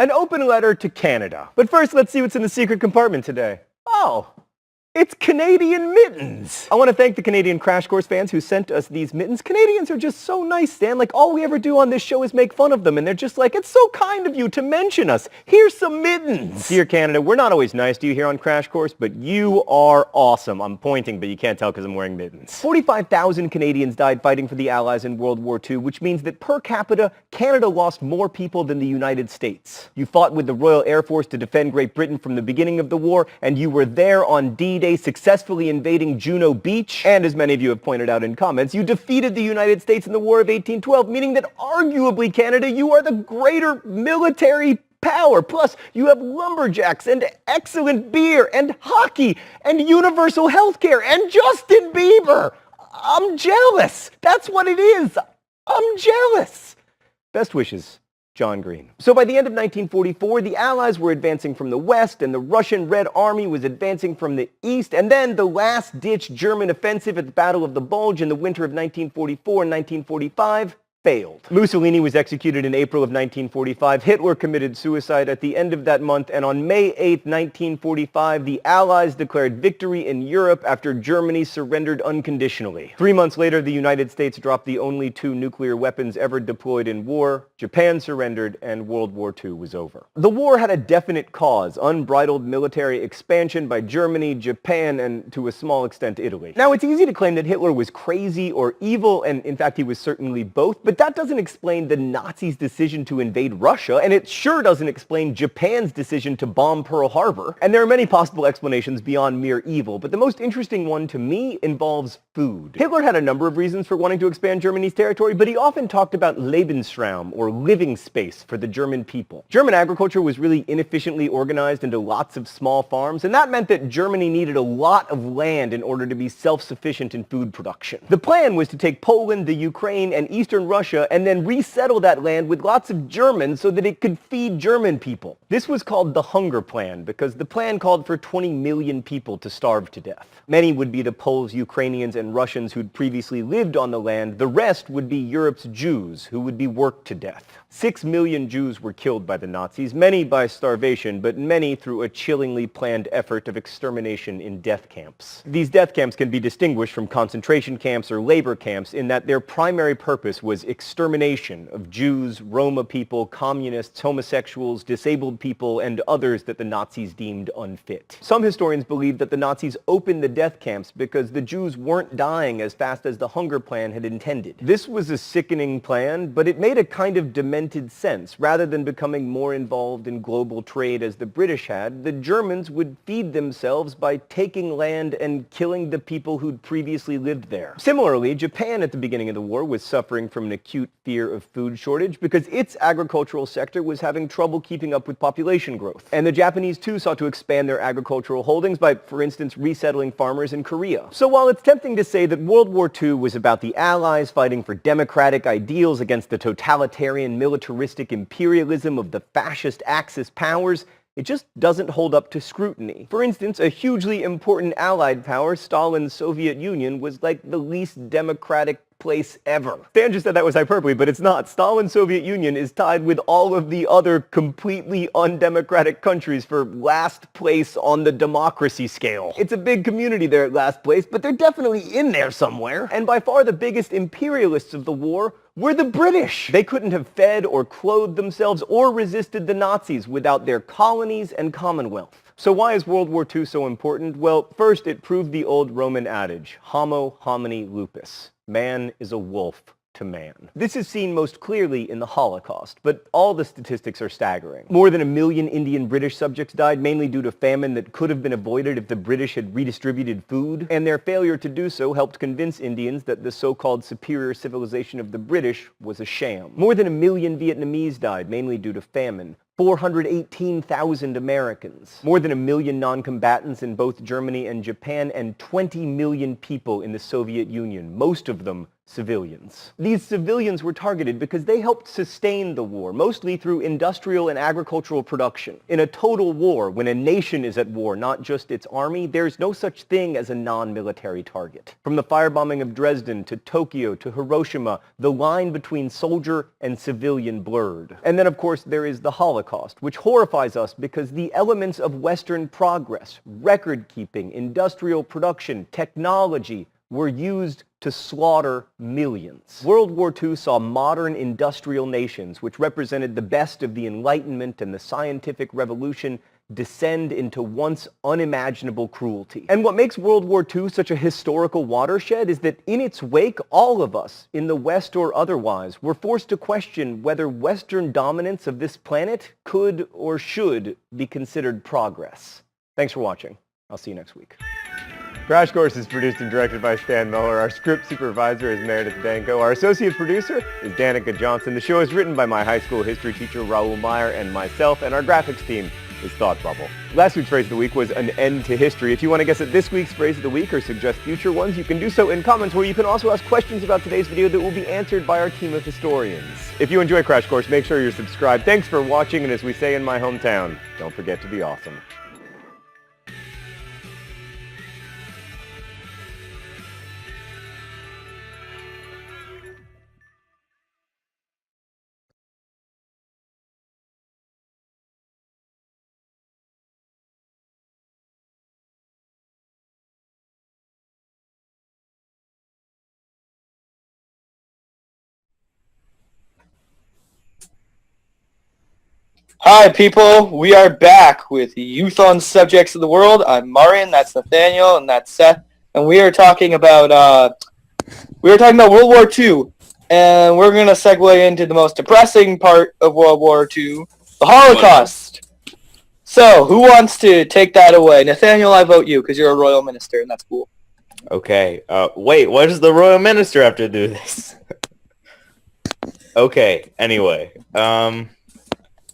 An open letter to Canada. But first, let's see what's in the secret compartment today. Oh, it's Canadian mittens! I want to thank the Canadian Crash Course fans who sent us these mittens. Canadians are just so nice, Stan. Like, all we ever do on this show is make fun of them, and they're just like, it's so kind of you to mention us. Here's some mittens! Dear Canada, we're not always nice to you here on Crash Course, but you are awesome. I'm pointing, but you can't tell because I'm wearing mittens. 45,000 Canadians died fighting for the Allies in World War II, which means that per capita, Canada lost more people than the United States. You fought with the Royal Air Force to defend Great Britain from the beginning of the war, and you were there on D-Day successfully invading Juno Beach, and as many of you have pointed out in comments, you defeated the United States in the War of 1812, meaning that arguably, Canada, you are the greater military power. Plus, you have lumberjacks and excellent beer and hockey and universal health care and Justin Bieber. I'm jealous. That's what it is. I'm jealous. Best wishes, John Green. So by the end of 1944, the Allies were advancing from the west, and the Russian Red Army was advancing from the east, and then the last-ditch German offensive at the Battle of the Bulge in the winter of 1944 and 1945 failed. Mussolini was executed in April of 1945. Hitler committed suicide at the end of that month, and on May 8, 1945, the Allies declared victory in Europe after Germany surrendered unconditionally. 3 months later, the United States dropped the only 2 nuclear weapons ever deployed in war. Japan surrendered, and World War II was over. The war had a definite cause: unbridled military expansion by Germany, Japan, and to a small extent Italy. Now, it's easy to claim that Hitler was crazy or evil, and in fact he was certainly both, but that doesn't explain the Nazis' decision to invade Russia, and it sure doesn't explain Japan's decision to bomb Pearl Harbor. And there are many possible explanations beyond mere evil, but the most interesting one to me involves food. Hitler had a number of reasons for wanting to expand Germany's territory, but he often talked about Lebensraum, or living space, for the German people. German agriculture was really inefficiently organized into lots of small farms, and that meant that Germany needed a lot of land in order to be self-sufficient in food production. The plan was to take Poland, the Ukraine, and Eastern Russia and then resettle that land with lots of Germans so that it could feed German people. This was called the Hunger Plan because the plan called for 20 million people to starve to death. Many would be the Poles, Ukrainians, and Russians who'd previously lived on the land. The rest would be Europe's Jews who would be worked to death. 6 million Jews were killed by the Nazis, many by starvation, but many through a chillingly planned effort of extermination in death camps. These death camps can be distinguished from concentration camps or labor camps in that their primary purpose was extermination of Jews, Roma people, communists, homosexuals, disabled people, and others that the Nazis deemed unfit. Some historians believe that the Nazis opened the death camps because the Jews weren't dying as fast as the Hunger Plan had intended. This was a sickening plan, but it made a kind of demented sense. Rather than becoming more involved in global trade as the British had, the Germans would feed themselves by taking land and killing the people who'd previously lived there. Similarly, Japan at the beginning of the war was suffering from an acute fear of food shortage because its agricultural sector was having trouble keeping up with population growth. And the Japanese too sought to expand their agricultural holdings by, for instance, resettling farmers in Korea. So while it's tempting to say that World War II was about the Allies fighting for democratic ideals against the totalitarian militaristic imperialism of the fascist Axis powers, it just doesn't hold up to scrutiny. For instance, a hugely important Allied power, Stalin's Soviet Union, was like the least democratic place ever. Stan just said that was hyperbole, but it's not. Stalin's Soviet Union is tied with all of the other completely undemocratic countries for last place on the democracy scale. It's a big community there at last place, but they're definitely in there somewhere. And by far the biggest imperialists of the war were the British. They couldn't have fed or clothed themselves or resisted the Nazis without their colonies and commonwealth. So why is World War II so important? Well, first, it proved the old Roman adage, homo homini lupus. Man is a wolf to man. This is seen most clearly in the Holocaust, but all the statistics are staggering. More than 1 million Indian British subjects died, mainly due to famine that could have been avoided if the British had redistributed food, and their failure to do so helped convince Indians that the so-called superior civilization of the British was a sham. More than 1 million Vietnamese died, mainly due to famine. 418,000 Americans, more than 1 million non-combatants in both Germany and Japan, and 20 million people in the Soviet Union, most of them civilians. These civilians were targeted because they helped sustain the war, mostly through industrial and agricultural production. In a total war, when a nation is at war, not just its army, there's no such thing as a non-military target. From the firebombing of Dresden to Tokyo to Hiroshima, the line between soldier and civilian blurred. And then, of course, there is the Holocaust, which horrifies us because the elements of Western progress, record-keeping, industrial production, technology, were used to slaughter millions. World War II saw modern industrial nations, which represented the best of the Enlightenment and the scientific revolution, descend into once unimaginable cruelty. And what makes World War II such a historical watershed is that in its wake, all of us, in the West or otherwise, were forced to question whether Western dominance of this planet could or should be considered progress. Thanks for watching. I'll see you next week. Crash Course is produced and directed by Stan Muller. Our script supervisor is Meredith Danko. Our associate producer is Danica Johnson. The show is written by my high school history teacher, Raoul Meyer, and myself, and our graphics team is Thought Bubble. Last week's phrase of the week was an end to history. If you want to guess at this week's phrase of the week or suggest future ones, you can do so in comments, where you can also ask questions about today's video that will be answered by our team of historians. If you enjoy Crash Course, make sure you're subscribed. Thanks for watching, and as we say in my hometown, don't forget to be awesome. Hi, people. We are back with Youth on Subjects of the World. I'm Marian. That's Nathaniel, and that's Seth. And we are talking about World War II, and we're going to segue into the most depressing part of World War II, the Holocaust. So, who wants to take that away? Nathaniel, I vote you because you're a royal minister, and that's cool. Okay. Wait, what does the royal minister have to do this? Okay. Anyway,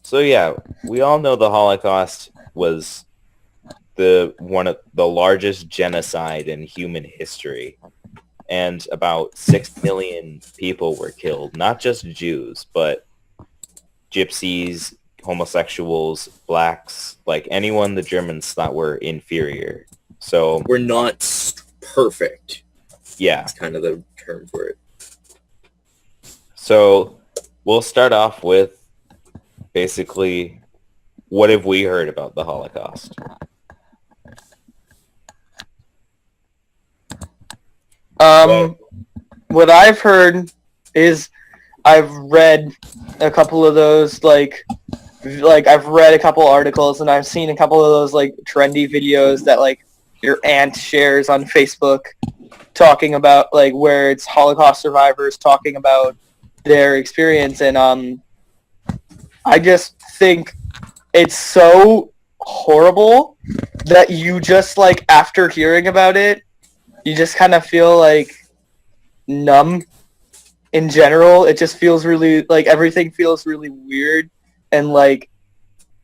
so yeah, we all know the Holocaust was one of the largest genocide in human history, and about 6 million people were killed. Not just Jews, but gypsies, homosexuals, blacks, like anyone the Germans thought were inferior. So We're not perfect. yeah. That's kind of the term for it. So we'll start off with basically, what have we heard about the Holocaust? What I've heard is I've read a couple of those, like I've read a couple articles, and I've seen a couple of those, like, trendy videos that, like, your aunt shares on Facebook talking about, like, where it's Holocaust survivors talking about their experience, and, I just think it's so horrible that you just, like, after hearing about it, you just kind of feel, like, numb in general. It just feels really, like, everything feels really weird and, like,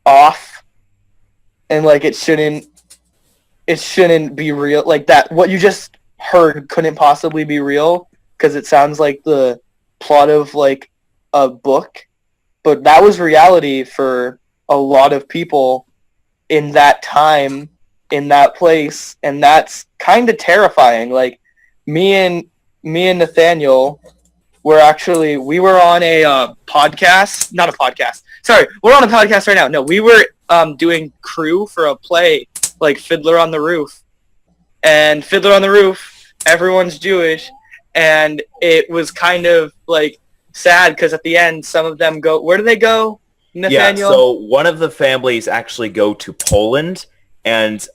off, and, like, it shouldn't be real. Like, that, what you just heard couldn't possibly be real, because it sounds like the plot of, like, a book. But that was reality for a lot of people in that time, in that place, and that's kind of terrifying. Like, me and Nathaniel we were on a podcast, not a podcast. Sorry, we're on a podcast right now. No, we were doing crew for a play, like Fiddler on the Roof. And Fiddler on the Roof, everyone's Jewish, and it was kind of, like, sad because at the end, some of them go. Where do they go, Nathaniel? Yeah, so one of the families actually go to Poland, and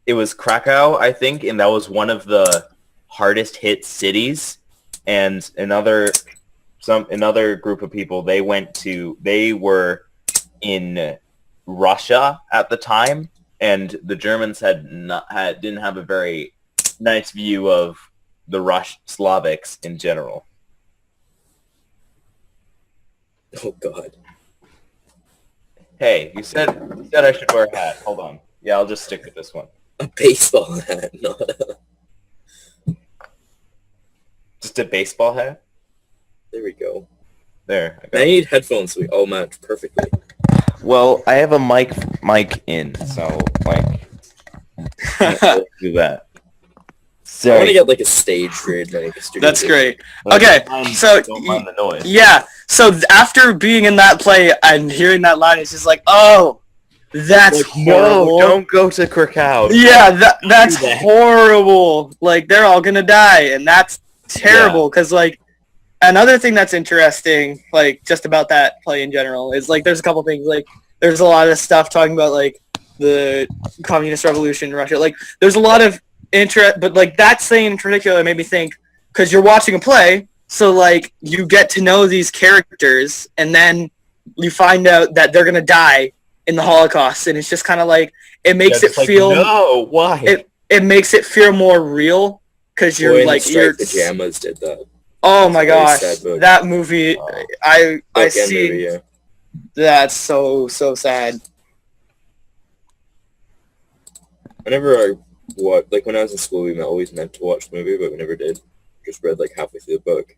it was Krakow, I think, and that was one of the hardest hit cities. And another another group of people, they were in Russia at the time, and the Germans didn't have a very nice view of the Slavics in general. Oh God. Hey, you said I should wear a hat. Hold on. Yeah, I'll just stick with this one. A baseball hat, not a... Just a baseball hat? There we go. There. I I got it. need headphones so we all match perfectly. Well, I have a mic in, so like can't do that. I want to Sorry. get like a stage grid, like a studio. That's grid. great. Okay, so don't mind the noise. yeah, so after being in that play and hearing that line, it's just like, oh, that's Like, horrible. no, don't go to Krakow. Yeah, that's do that. horrible. Like, they're all gonna die, and that's terrible. Because, like, another thing that's interesting, like, just about that play in general, is, like, there's a couple things. Like, there's a lot of stuff talking about, like, the communist revolution in Russia. Like, there's a lot of interest, but, like, that scene in particular made me think, because you're watching a play, so, like, you get to know these characters, and then you find out that they're gonna die in the Holocaust, and it's just kind of like, it makes it Like, feel... no, why? It makes it feel more real because Boy you're in like the you're. Striped Pajamas did that. Oh my Very gosh, sad book. that movie! Oh. I Book and see. movie, yeah. That's so sad. Whenever like when I was in school, we always meant to watch the movie, but we never did. Just read like halfway through the book.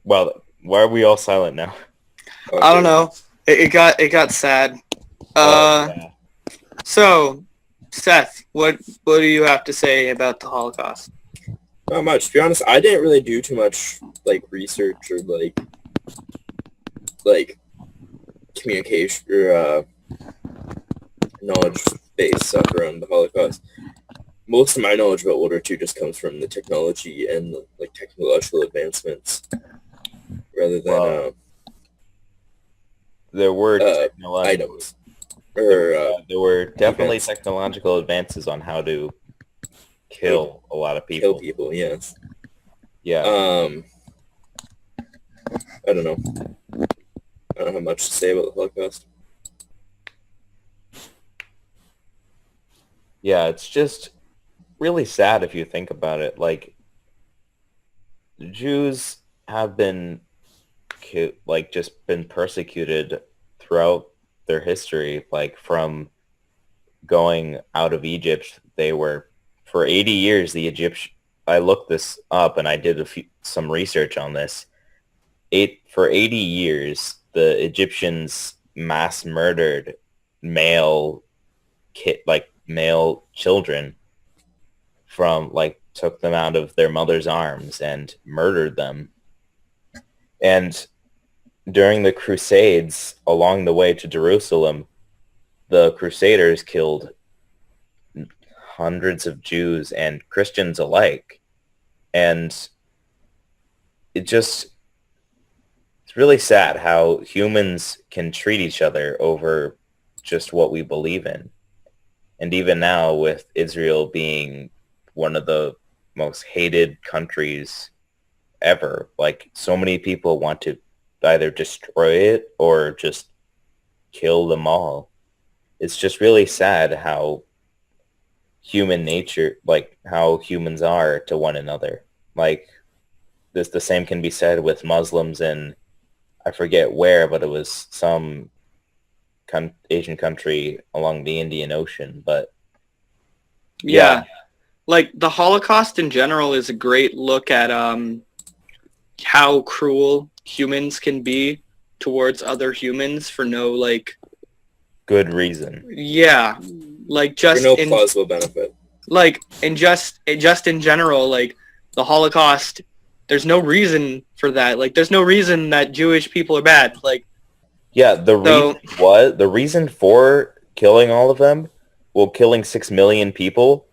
Well, why are we all silent now? I don't know. It got sad. Yeah. So, Seth, what do you have to say about the Holocaust? Not much. To be honest, I didn't really do too much like research or like communication or knowledge-based stuff around the Holocaust. Most of my knowledge about World War II just comes from the technology and like technological advancements, rather than Wow. There were technological items. Or there were definitely events. technological advances on how to kill a lot of kill people. people. Yes. Yeah. I don't know. I don't have much to say about the Holocaust. Yeah, it's just really sad if you think about it. Like, Jews have been just been persecuted throughout their history. Like, from going out of Egypt, they were for 80 years. The Egyptian. I looked this up and I did some research on this. For 80 years, the Egyptians mass murdered male children from took them out of their mother's arms and murdered them. And during the Crusades, along the way to Jerusalem, the Crusaders killed hundreds of Jews and Christians alike. And it's really sad how humans can treat each other over just what we believe in. And even now, with Israel being one of the most hated countries ever, so many people want to either destroy it or just kill them all. It's just really sad how human nature, how humans are to one another. The same can be said with Muslims in, I forget where, but it was some Asian country along the Indian Ocean. But Yeah. The Holocaust in general is a great look at how cruel humans can be towards other humans for no good reason. yeah, just For no in plausible benefit. and just in general, the Holocaust, there's no reason for that. There's no reason that Jewish people are bad. Yeah, the reason for killing all of them, killing 6 million people,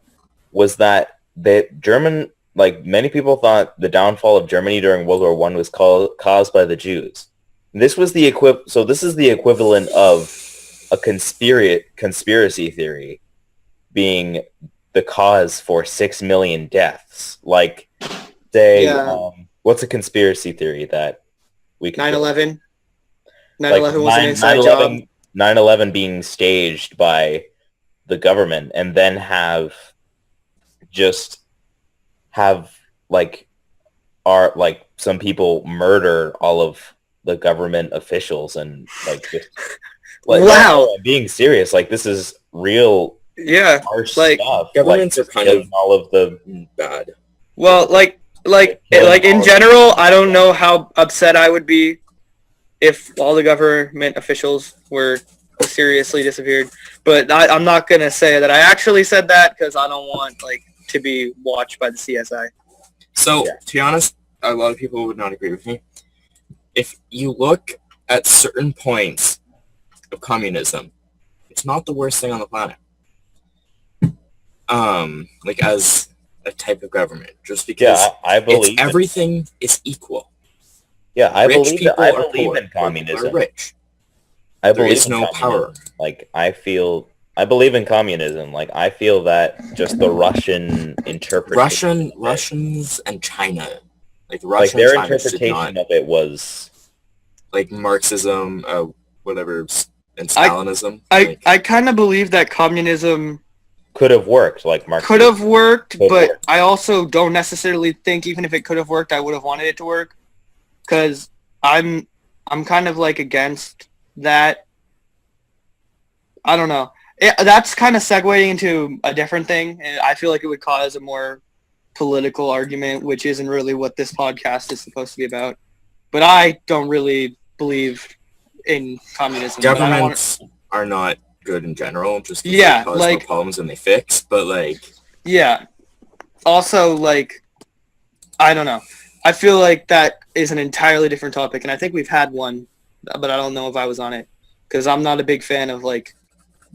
was that many people thought the downfall of Germany during World War I was caused by the Jews. This was this is the equivalent of a conspiracy theory, being the cause for 6 million deaths. Like, say, Yeah. what's a conspiracy theory that we could 9/11. like 9/11 was an inside job. 9/11 being staged by the government, and then have some people murder all of the government officials and like just like Wow. no, I'm being serious. Like this is real Yeah. harsh Like, stuff. governments like, are kind of- killing all of the Bad. Well, like in general, I don't know how upset I would be if all the government officials were seriously disappeared. But I'm not gonna say that I actually said that because I don't want like to be watched by the CSI. So, Yeah. to be honest, a lot of people would not agree with me. If you look at certain points of communism, it's not the worst thing on the planet. Like as a type of government, just because yeah, I believe everything is equal. Yeah, I Rich believe people I are believe poor, in poor people communism. are rich. I There believe is in no communism. power. Like I believe in communism. Like I feel that just the Russian interpretation, Russians and China, like like Russia their and China did interpretation not, of it was like Marxism, whatever, and Stalinism. I kind of believe that communism could have worked. Like Marx could have worked, Could but work. I also don't necessarily think even if it could have worked, I would have wanted it to work. Because I'm kind of like against that. I don't know. That's kind of segueing into a different thing, and I feel like it would cause a more political argument, which isn't really what this podcast is supposed to be about. But I don't really believe in communism. but I don't wanna- governments are not good in general, just 'cause Yeah, they cause like- no problems and they fix. But like, Yeah. Also, like, I don't know. I feel like that is an entirely different topic, and I think we've had one, but I don't know if I was on it, because I'm not a big fan of, like,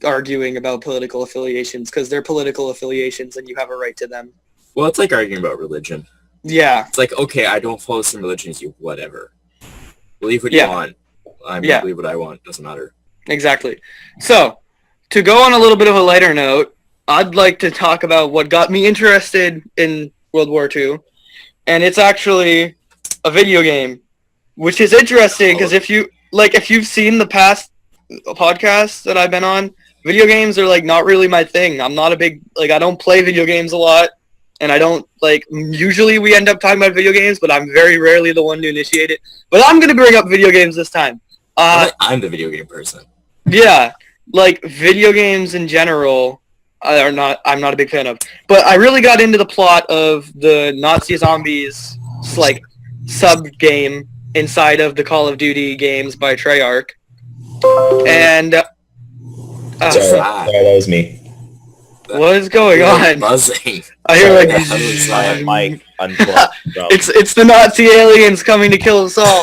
arguing about political affiliations, because they're political affiliations, and you have a right to them. well, it's like arguing about religion. Yeah. It's like, okay, I don't follow some religions, you whatever. Believe what Yeah. you want. I'm Yeah. gonna believe what I want. Doesn't matter. Exactly. So, to go on a little bit of a lighter note, I'd like to talk about what got me interested in World War II, and it's actually a video game, which is interesting because if you've seen the past podcasts that I've been on, video games are like not really my thing. I'm not a big I don't play video games a lot, and I don't usually we end up talking about video games, but I'm very rarely the one to initiate it. But I'm gonna bring up video games this time. I'm the video game person. Yeah, like video games in general I'm not a big fan of. But I really got into the plot of the Nazi zombies sub game inside of the Call of Duty games by Treyarch. And sorry, that was me. what is going You're on? buzzing. I hear Sorry, like that was My mic unplugged. From, it's the Nazi aliens coming to kill us all.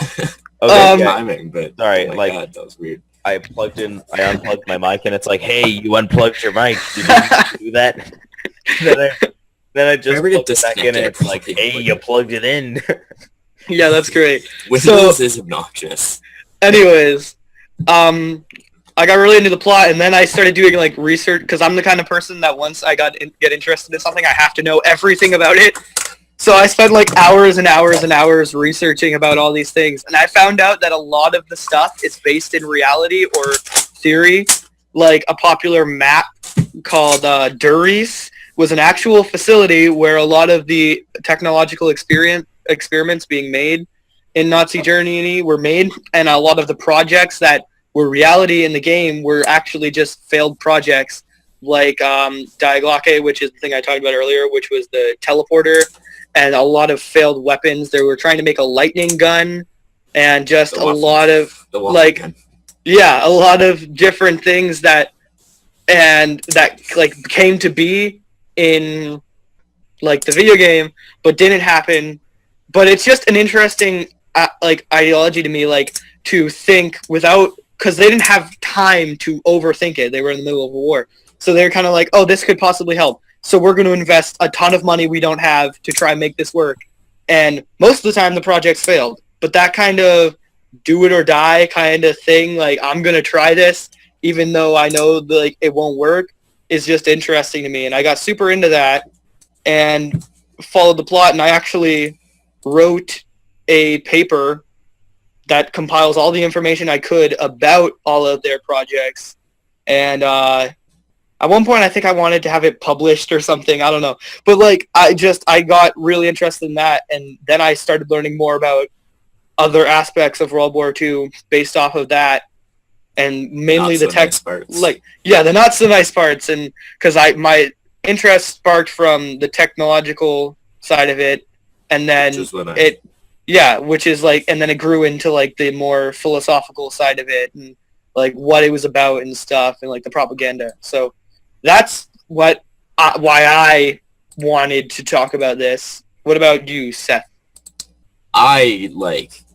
okay, um, yeah, timing, but sorry, oh my like- God, that was weird. I unplugged my mic, and it's like, hey, you unplugged your mic. Did you do that? then I just Ever get plugged it back in, and it's like, disconnected? hey, you plugged it in. Yeah, that's great. Windows is obnoxious. Anyways, I got really into the plot, and then I started doing research because I'm the kind of person that once I get interested in something, I have to know everything about it. So I spent hours and hours and hours researching about all these things, and I found out that a lot of the stuff is based in reality or theory. Like a popular map called Duris was an actual facility where a lot of the technological experiments being made in Nazi Germany were made, and a lot of the projects that were reality in the game were actually just failed projects, like Die Glocke, which is the thing I talked about earlier, which was the teleporter, and a lot of failed weapons. They were trying to make a lightning gun, and just The a Waffen- lot of The Waffen gun. yeah, a lot of different things that came to be in the video game, but didn't happen. But it's just an interesting ideology to me, to think without, because they didn't have time to overthink it. They were in the middle of a war, so they're kind of like, oh, this could possibly help. So we're going to invest a ton of money we don't have to try and make this work. And most of the time the projects failed. But that kind of do it or die kind of thing, I'm going to try this even though I know it won't work, is just interesting to me, and I got super into that and followed the plot, and I actually wrote a paper that compiles all the information I could about all of their projects. And at one point, I think I wanted to have it published or something. I don't know. But, like, I got really interested in that, and then I started learning more about other aspects of World War II based off of that, and mainly Not the so tech, nice parts. like, yeah, the not so nice parts, and because my interest sparked from the technological side of it, and then Which is what which is like, and then it grew into like the more philosophical side of it, and like what it was about and stuff, and like the propaganda. So that's why I wanted to talk about this. What about you, Seth? I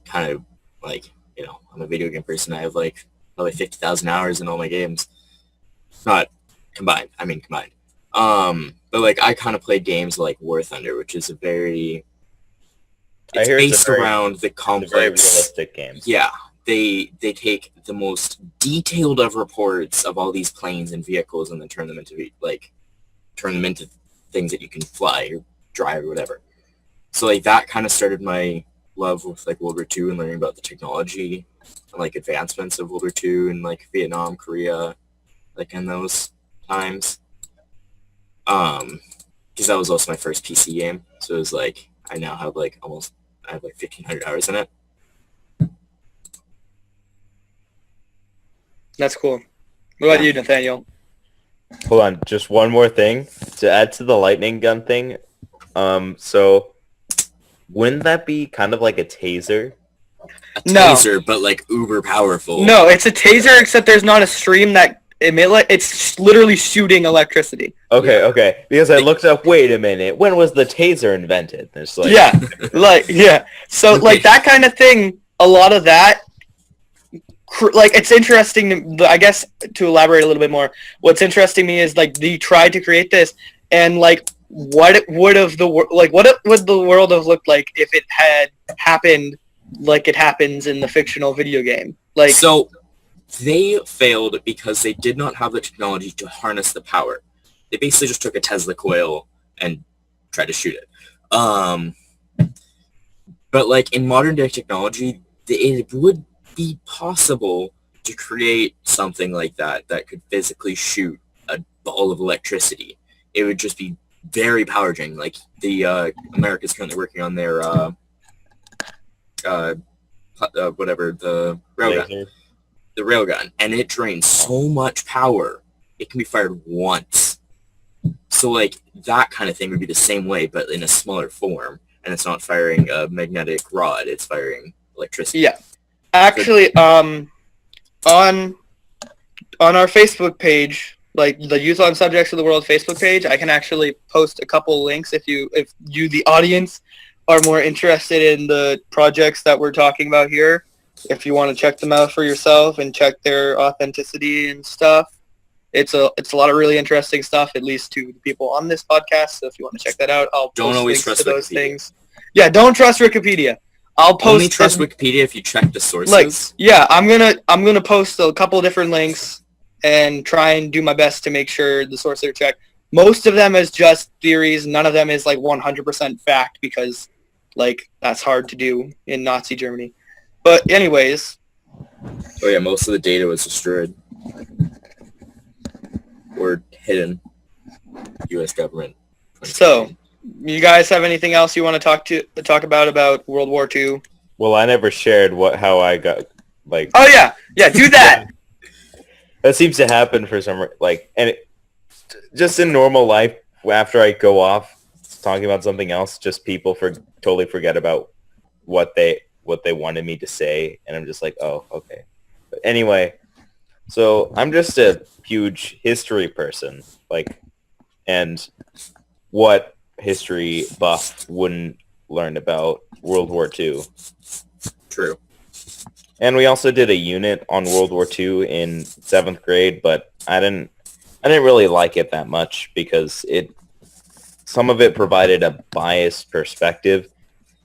kind of I'm a video game person. I have probably 50,000 hours in all my games. Not combined. I mean combined. But I kind of played games like War Thunder, which is it's based around the complex, very realistic games. Yeah, they take the most detailed of reports of all these planes and vehicles, and then turn them into things that you can fly or drive or whatever. So that kind of started my love with World War II and learning about the technology and advancements of World War II and Vietnam, Korea, in those times. Because that was also my first PC game, so it was I now have I have 1,500 hours in it. That's cool. What about you, Nathaniel? Hold on, just one more thing to add to the lightning gun thing. So wouldn't that be kind of like a taser? A taser, but uber powerful. No, it's a taser, except there's not a stream that it's literally shooting electricity. Okay. Because I looked up, wait a minute, when was the taser invented? It's So that kind of thing, a lot of that, it's interesting I guess to elaborate a little bit more. What's interesting to me is they tried to create this, and what would the world have looked like if it had happened like it happens in the fictional video game? So they failed because they did not have the technology to harness the power. They basically just took a Tesla coil and tried to shoot it. But in modern day technology, it would be possible to create something like that could physically shoot a ball of electricity. It would just be very power draining. America's currently working on their the railgun. The railgun, and it drains so much power, it can be fired once. So that kind of thing would be the same way, but in a smaller form, and it's not firing a magnetic rod, it's firing electricity. Yeah. Actually, on our Facebook page, the Youth on Subjects of the World Facebook page, I can actually post a couple links if you the audience are more interested in the projects that we're talking about here. If you want to check them out for yourself and check their authenticity and stuff, it's a lot of really interesting stuff, at least to the people on this podcast. So if you want to check that out, I'll don't post always links trust to those Wikipedia. things. Yeah, don't trust Wikipedia. I'll post Only trust Wikipedia if you check the sources. I'm gonna post a couple different links and try and do my best to make sure the sources are checked. Most of them is just theories. None of them is 100% fact, because that's hard to do in Nazi Germany. But anyways. Oh yeah, most of the data was destroyed or hidden. U.S. government. So, you guys have anything else you want to talk about World War II? Well, I never shared how I got Oh yeah, do that. That seems to happen for some just in normal life. After I go off talking about something else, just people totally forget about what they wanted me to say, and I'm just oh, okay. But anyway, so I'm just a huge history person, and what history buff wouldn't learn about World War II? True. And we also did a unit on World War II in 7th grade, but I didn't really like it that much because some of it provided a biased perspective,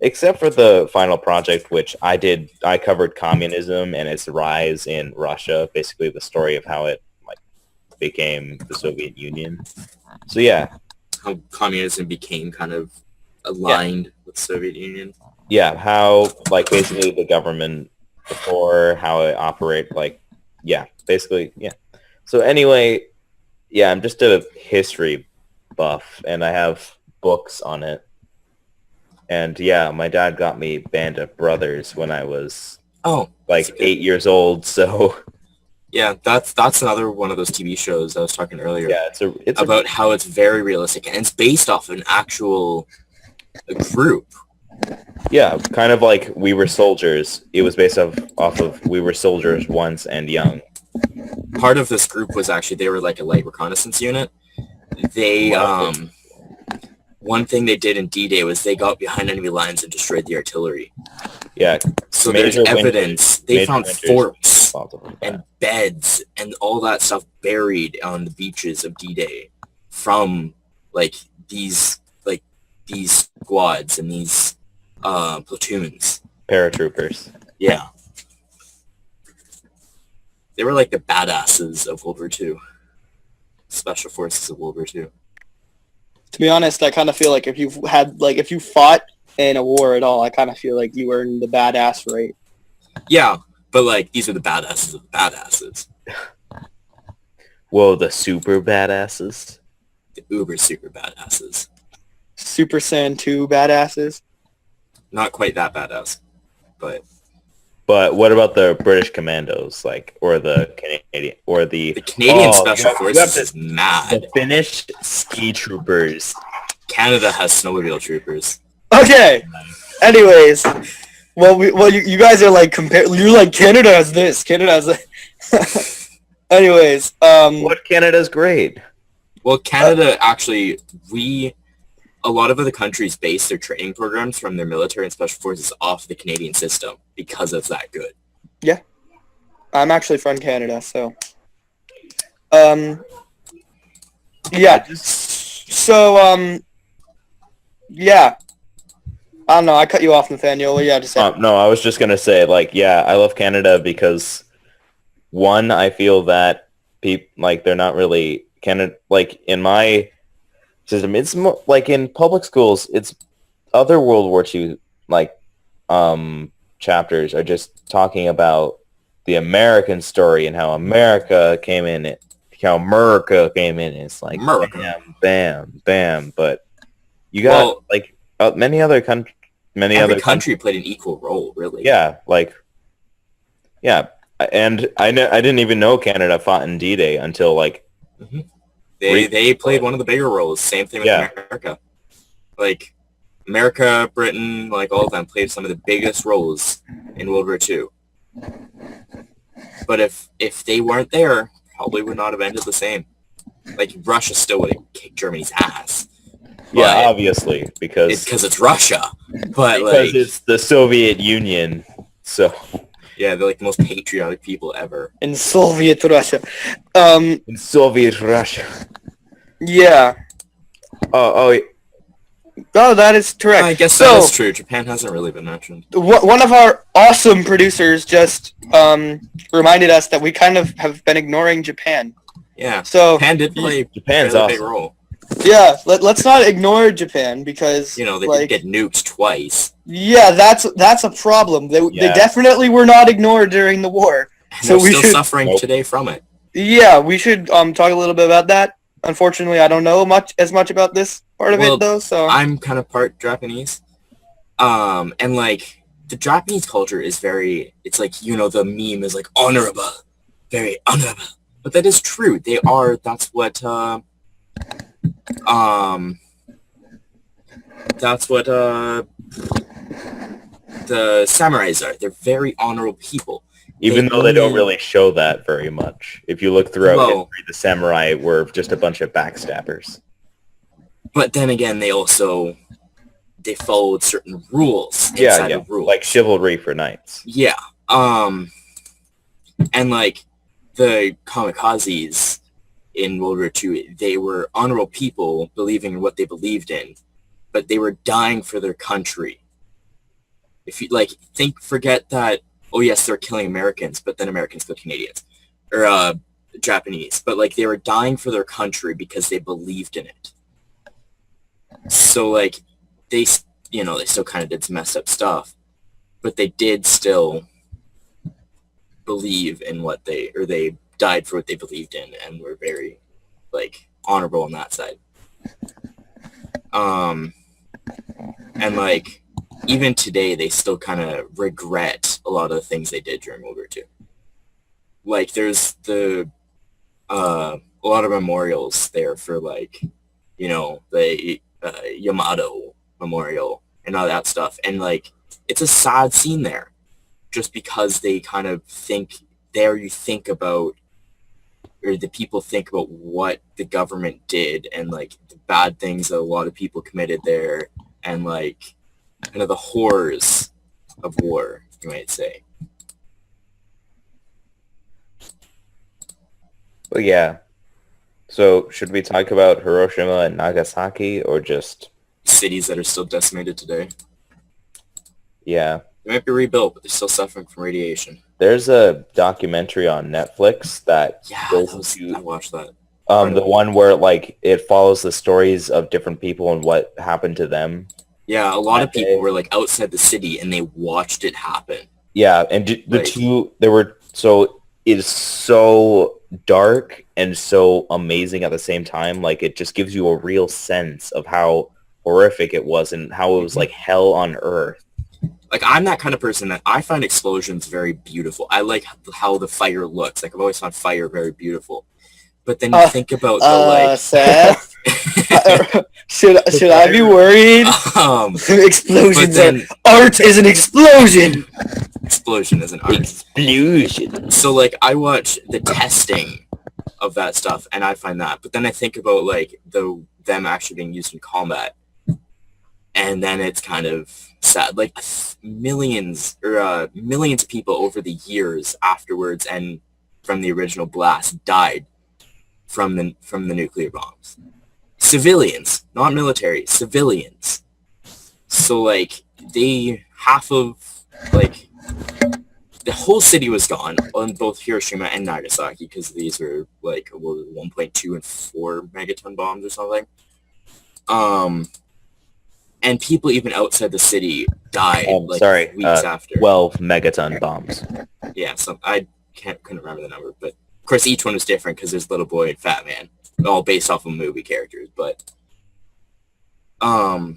except for the final project, which I did. I covered communism and its rise in Russia, basically the story of how it became the Soviet Union. So yeah, How communism became kind of aligned with the Soviet Union. yeah, how like basically the government before, how it operate, like yeah, basically yeah. So anyway, yeah, I'm just a history buff, and I have books on it. And yeah, my dad got me Band of Brothers when I was Oh, like that's good. 8 years old. So Yeah, that's another one of those TV shows I was talking earlier yeah, it's about how it's very realistic and it's based off an actual group. yeah, kind of like We Were Soldiers. It was based off of We Were Soldiers Once and Young. Part of this group was actually they were like a light reconnaissance unit. They one thing they did in D-Day was they got behind enemy lines and destroyed the artillery. Yeah, So Major there's Winters- evidence. They Major found Winters forts responsible for that. and beds and all that stuff buried on the beaches of D-Day from like these squads and these platoons. Paratroopers. Yeah. They were like the badasses of World War II. Special forces of World War II. To be honest, I kind of feel like if you fought in a war at all, I kind of feel like you earned the badass rate. Yeah, but like these are the badasses of the badasses. Whoa, the super badasses. The uber super badasses. Super Saiyan 2 badasses. Not quite that badass, but But what about the British Commandos, like, or the Canadian, or the Canadian Oh, Special you have Forces to- is mad. the Finnish ski troopers? Canada has snowmobile troopers. Okay. Anyways, you guys are like you're like Canada has this, Canada has that. Anyways, What Canada's great? Well, Canada actually, a lot of other countries base their training programs from their military and special forces off the Canadian system because it's that good. I'm actually from Canada, so yeah. So yeah. I don't know. I cut you off, Nathaniel. Yeah, just say. No, I was just gonna say, like, yeah, I love Canada because one, I feel that people like they're not really Canada. Like in my system, it's like in public schools, it's other World War II like chapters are just talking about the American story and how America came in. It's like America. bam, bam, bam. But you got like many other countries. Every country played an equal role, really. Yeah, like, yeah, and I didn't even know Canada fought in D-Day until like. They played one of the bigger roles. Same thing with Yeah. America. Like, America, Britain, like all of them played some of the biggest roles in World War II. But if they weren't there, probably would not have ended the same. Like, Russia still would have kicked Germany's ass. Yeah, But obviously, because it's because it's Russia. But because like, it's the Soviet Union. So yeah, they're like the most patriotic people ever. In Soviet Russia. in Soviet Russia. Yeah. Oh, Oh, that is correct. I guess so, that is true. Japan hasn't really been mentioned. One of our awesome producers just reminded us that we kind of have been ignoring Japan. Yeah, So Japan did play Japan's a big awesome. role. yeah, let's not ignore Japan because You know, they like, did get nuked twice. yeah, that's a problem. They Yeah. definitely were not ignored during the war. And So they're we still should- suffering Nope. today from it. Yeah, we should talk a little bit about that. Unfortunately, I don't know as much about this part of Well, it though. So I'm kind of part Japanese. And like the Japanese culture is very, it's like, you know, the meme is like honorable, very honorable. But that is true. They are, that's what the samurais are. They're very honorable people. Even They though they don't only- really show that very much. If you look throughout Well- history, the samurai were just a bunch of backstabbers. But then again, they followed certain rules inside the rules. like chivalry for knights. Yeah. And like the kamikazes in World War II, they were honorable people believing in what they believed in, but they were dying for their country. If you forget that, oh yes, they're killing Americans, but then Americans kill Canadians. Or Japanese, but like they were dying for their country because they believed in it. So like they still kind of did some messed up stuff, but they did still believe in they died for what they believed in and were very like honorable on that side. And like even today they still kind of regret a lot of the things they did during World War II. Like there's a lot of memorials there for like, the Yamato Memorial and all that stuff. And like, it's a sad scene there just because they kind of think there you think about, or the people think about what the government did and like the bad things that a lot of people committed there and like kind of the horrors of war, you might say. Well, yeah. So should we talk about Hiroshima and Nagasaki or just... Cities that are still decimated today? Yeah. They might be rebuilt, but they're still suffering from radiation. There's a documentary on Netflix that goes I watched that. The one where like it follows the stories of different people and what happened to them. Yeah, a lot of people were like outside the city and they watched it happen. Yeah, and it is so dark and so amazing at the same time. Like it just gives you a real sense of how horrific it was and how it was like hell on earth. Like I'm that kind of person that I find explosions very beautiful. I like how the fire looks. Like I've always found fire very beautiful. But then you think about Seth, should I be worried? Explosions art is an explosion. Explosion is an art. Explosion. So like I watch the testing of that stuff and I find that. But then I think about like them actually being used in combat. And then it's kind of sad. Like millions of people over the years afterwards and from the original blast died from the nuclear bombs. Civilians, not military, civilians. So like half of like the whole city was gone on both Hiroshima and Nagasaki because these were like 1.2 and 4 megaton bombs or something. And people even outside the city died weeks after. 12 megaton bombs. Yeah, so I couldn't remember the number, but of course each one was different because there's Little Boy and Fat Man, all based off of movie characters. But I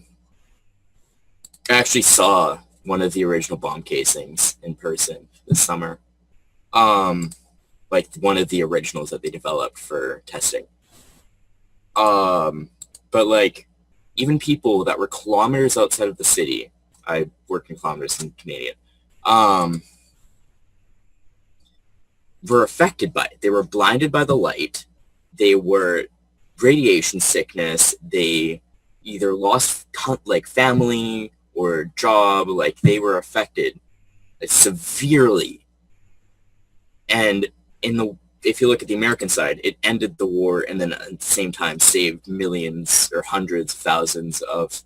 actually saw one of the original bomb casings in person this summer. Like one of the originals that they developed for testing. But like even people that were kilometers outside of the city, I work in kilometers in Canadian, were affected by it. They were blinded by the light. They were radiation sickness. They either lost like family or job. Like they were affected severely. And if you look at the American side, it ended the war and then at the same time saved millions or hundreds of thousands of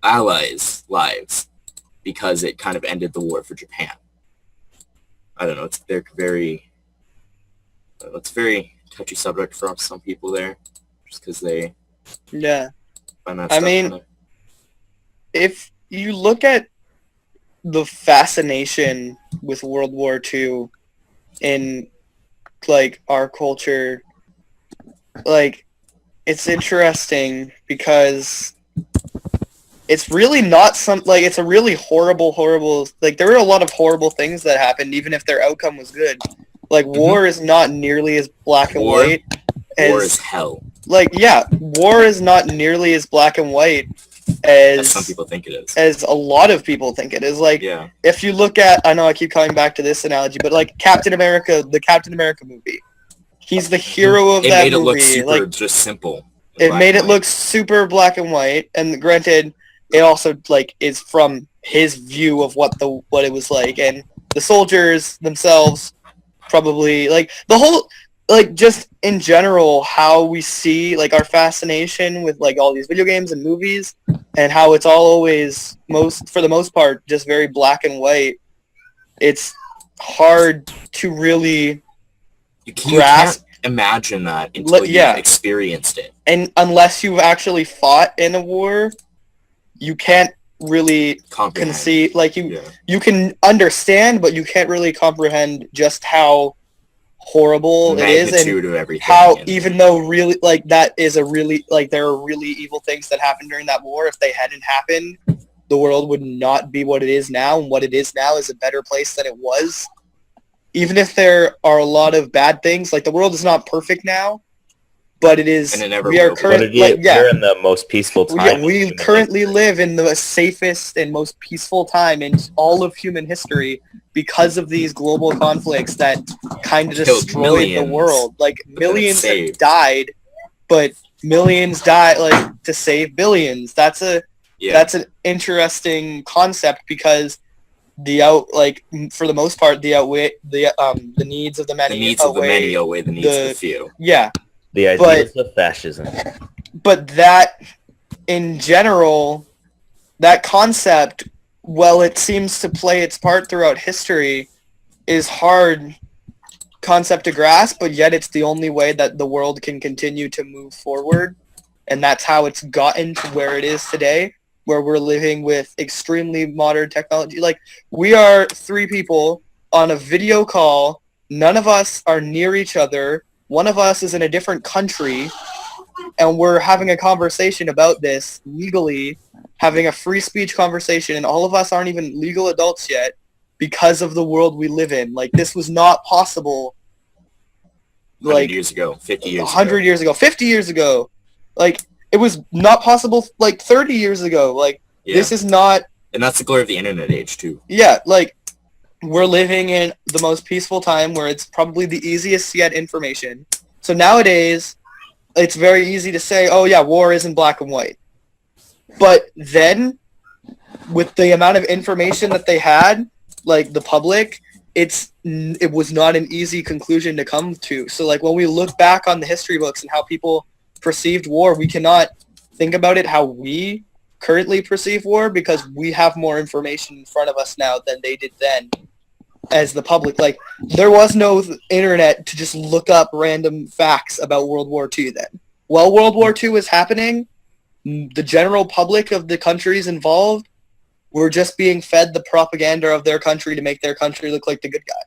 allies' lives because it kind of ended the war for Japan. I don't know. It's a very touchy subject for some people there, just because they find that stuff funny. If you look at the fascination with World War II in like our culture, like it's interesting because it's really not it's a really horrible, like there were a lot of horrible things that happened even if their outcome was good. Like war is not nearly as black and white as war is hell. Like war is not nearly as black and white as some people think it is. As a lot of people think it is. Like if you look at, I know I keep coming back to this analogy, but like Captain America, the Captain America movie. He's the hero of that movie. It made it look super just simple. It made it look super black and white, and granted, it also like is from his view of what it was like, and the soldiers themselves probably like the whole like just in general how we see like our fascination with like all these video games and movies and how it's all always for the most part just very black and white. It's hard to really You grasp, can't imagine that until yeah. you've experienced it. and unless you've actually fought in a war, you can't really Comprehend. conceive, like Yeah. you can understand, but you can't really comprehend just how horrible it is, and Magnitude of everything. how, and- even though really, like, that is a really, like, there are really evil things that happened during that war. If they hadn't happened, the world would not be what it is now, and what it is now is a better place than it was. Even if there are a lot of bad things, like, the world is not perfect now, but it is, And it never we are will be. But currently, it, we're in the most peaceful time. yeah, in we human currently history. live in the safest and most peaceful time in all of human history because of these global conflicts that kind of Killed destroyed the millions, world. Like, but then millions have saved. died, but millions died, like, to save billions. That's an interesting concept, because for the most part, the needs of the The many needs of the many outweigh the needs of the- the few. Yeah, The ideas of fascism. but that, in general, that concept, while it seems to play its part throughout history, is hard concept to grasp, but yet it's the only way that the world can continue to move forward. And that's how it's gotten to where it is today, where we're living with extremely modern technology. Like, we are 3 people on a video call. None of us are near each other. One of us is in a different country, and we're having a conversation about this legally, having a free speech conversation, and all of us aren't even legal adults yet because of the world we live in. Like, this was not possible 100 like years ago, 50 years 100 ago. years ago, 50 years ago. Like, it was not possible like 30 years ago. Like, Yeah. this is not, And that's the glory of the internet age, too. yeah, like, we're living in the most peaceful time where it's probably the easiest to get information. So nowadays, it's very easy to say, oh yeah, war isn't black and white. But then, with the amount of information that they had, like the public, it was not an easy conclusion to come to. So like, when we look back on the history books and how people perceived war, we cannot think about it how we currently perceive war, because we have more information in front of us now than they did then as the public. Like, there was no internet to just look up random facts about World War II then. While World War II was happening, the general public of the countries involved were just being fed the propaganda of their country to make their country look like the good guy.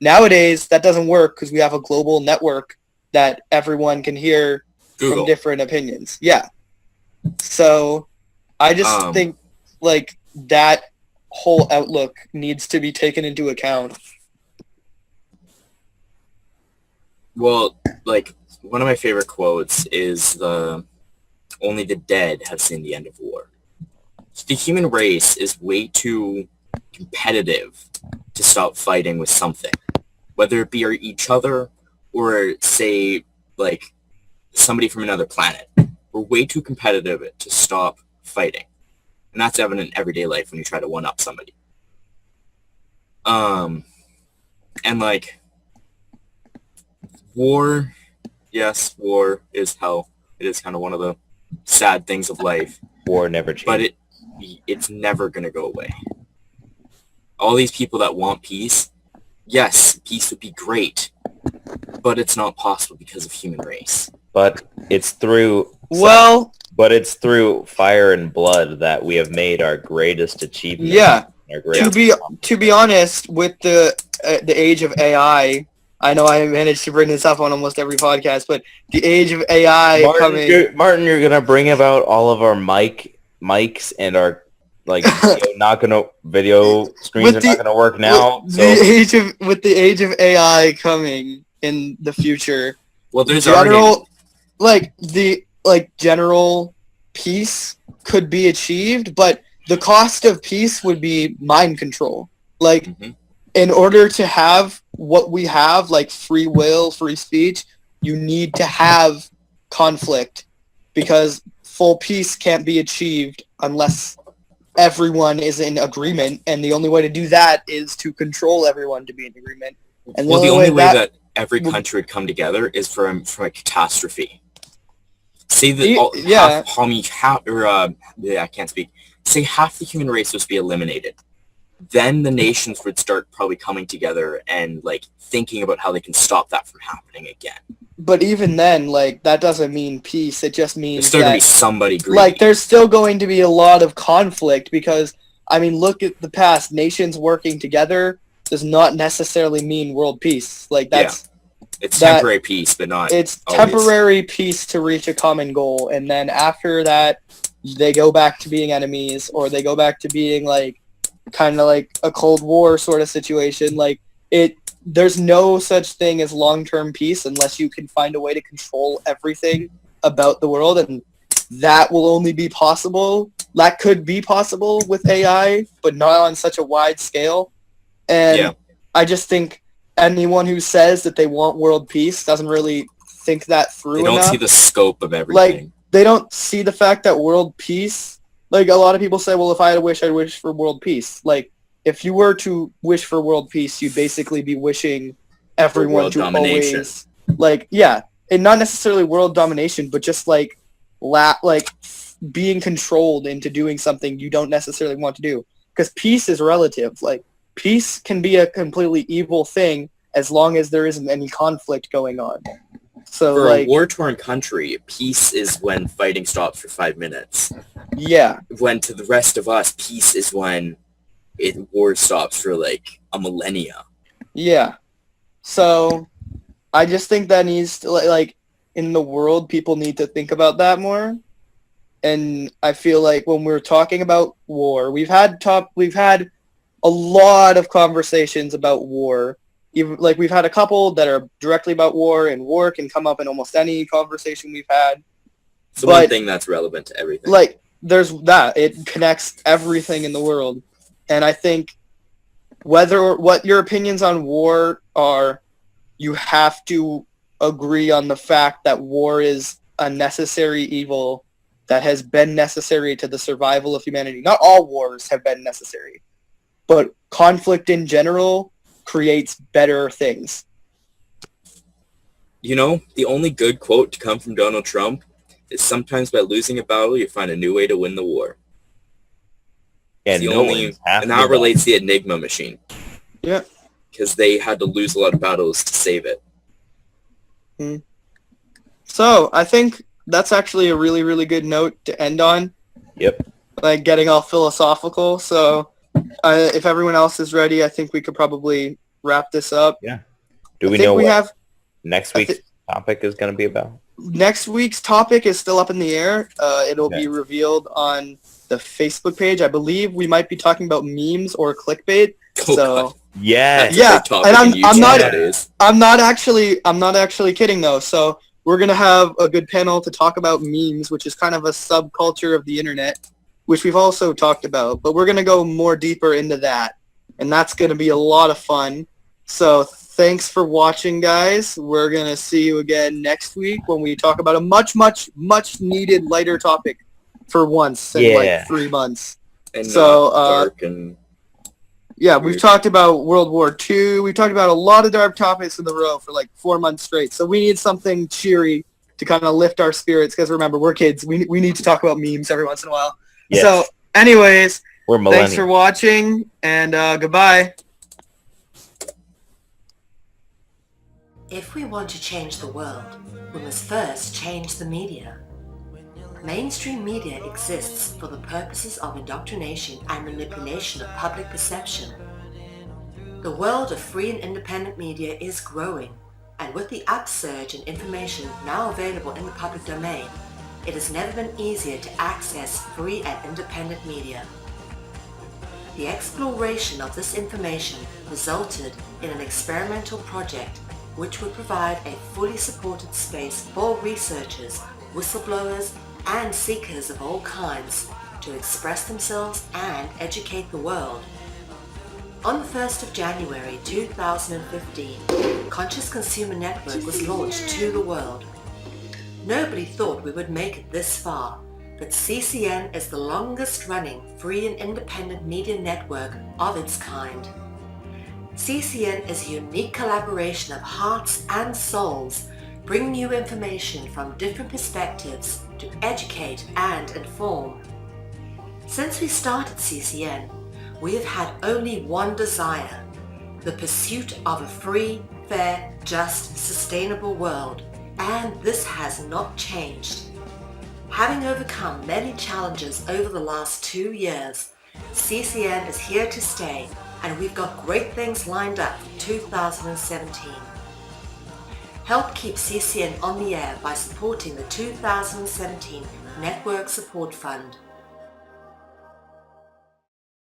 Nowadays, that doesn't work because we have a global network that everyone can hear Google. from different opinions. Yeah. So I just think, like, that whole outlook needs to be taken into account. Well, like, one of my favorite quotes is only the dead have seen the end of war. So the human race is way too competitive to stop fighting with something, whether it be each other or, say, like, somebody from another planet. We're way too competitive to stop fighting. And that's evident in everyday life when you try to one-up somebody. And, like, war, yes, war is hell. It is kind of one of the sad things of life. War never changed. But it's never going to go away. All these people that want peace, yes, peace would be great, but it's not possible because of human race. But it's through it's through fire and blood that we have made our greatest achievement. Yeah. Our greatest To be honest, with the age of AI, I know I managed to bring this up on almost every podcast, but the age of AI Martin, you're gonna bring about all of our mics and our video screens are not gonna work now. With the age of AI coming in the future, Well, there's general peace could be achieved, but the cost of peace would be mind control. Like, in order to have what we have, like free will, free speech, you need to have conflict, because full peace can't be achieved unless everyone is in agreement, and the only way to do that is to control everyone to be in agreement. And the only way that every country would come together is from a catastrophe. Say that I can't speak. Say half the human race was to be eliminated. then the nations would start probably coming together and like thinking about how they can stop that from happening again. But even then, like, that doesn't mean peace. It just There's means still gonna be that, somebody greedy. like, there's still going to be a lot of conflict because, I mean, look at the past. Nations working together does not necessarily mean world peace. Like, that's... It's temporary peace, but not It's always. temporary peace to reach a common goal, and then after that, they go back to being enemies, or they go back to being, like, kind of like a Cold War sort of situation. Like, there's no such thing as long-term peace unless you can find a way to control everything about the world, and that will only be possible. That could be possible with AI, but not on such a wide scale. And I just think anyone who says that they want world peace doesn't really think that through They don't enough. see the scope of everything. Like, they don't see the fact that world peace, like, a lot of people say, well, if I had a wish, I'd wish for world peace. Like, if you were to wish for world peace, you'd basically be wishing everyone world to domination. always, like, yeah, and not necessarily world domination, but just like being controlled into doing something you don't necessarily want to do. Because peace is relative. Like, peace can be a completely evil thing as long as there isn't any conflict going on. So, For like, a war-torn country, peace is when fighting stops for 5 minutes. yeah, When to the rest of us, peace is when war stops for like a millennia. yeah. So, I just think that needs to, like, in the world, people need to think about that more. And I feel like when we're talking about war, we've had a lot of conversations about war. Even, like, we've had a couple that are directly about war, and war can come up in almost any conversation we've had. It's the But- one thing that's relevant to everything. Like, there's that. It connects everything in the world. And I think what your opinions on war are, you have to agree on the fact that war is a necessary evil that has been necessary to the survival of humanity. Not all wars have been necessary, but conflict in general creates better things. You know, the only good quote to come from Donald Trump is sometimes by losing a battle, you find a new way to win the war. And It's the no only, one's half and the that battle. relates to the Enigma machine. Yeah. Because they had to lose a lot of battles to save it. So I think that's actually a really, really good note to end on. Yep. Like, getting all philosophical. So if everyone else is ready, I think we could probably wrap this up. Do we I think know we what have next I week's topic is going to be about? next week's topic is still up in the air. It'll Okay. be revealed on the Facebook page. I believe we might be talking about memes or clickbait. Oh, So God. Yeah. That's Yeah, a big topic and I'm in YouTube not- nowadays. I'm not actually kidding though. So we're gonna have a good panel to talk about memes, which is kind of a subculture of the internet, which we've also talked about. But we're gonna go more deeper into that, and that's gonna be a lot of fun. So thanks for watching, guys. We're gonna see you again next week when we talk about a much, much, much needed lighter topic for once in Yeah. like 3 months. And So, not dark and Yeah, we've Weird. talked about World War II. We've talked about a lot of dark topics in a row for like 4 months straight. So we need something cheery to kind of lift our spirits because remember, we're kids. We need to talk about memes every once in a while. Yes. So anyways, We're thanks for millennials. watching and goodbye. If we want to change the world, we must first change the media. Mainstream media exists for the purposes of indoctrination and manipulation of public perception. The world of free and independent media is growing, and with the upsurge in information now available in the public domain, it has never been easier to access free and independent media. The exploration of this information resulted in an experimental project which would provide a fully supported space for researchers, whistleblowers, and seekers of all kinds to express themselves and educate the world. On the 1st of January 2015, Conscious Consumer Network was launched to the world. Nobody thought we would make it this far, but CCN is the longest running free and independent media network of its kind. CCN is a unique collaboration of hearts and souls, bringing you information from different perspectives to educate and inform. Since we started CCN, we have had only one desire, the pursuit of a free, fair, just, sustainable world, and this has not changed. Having overcome many challenges over the last 2 years, CCN is here to stay, and we've got great things lined up for 2017. Help keep CCN on the air by supporting the 2017 Network Support Fund.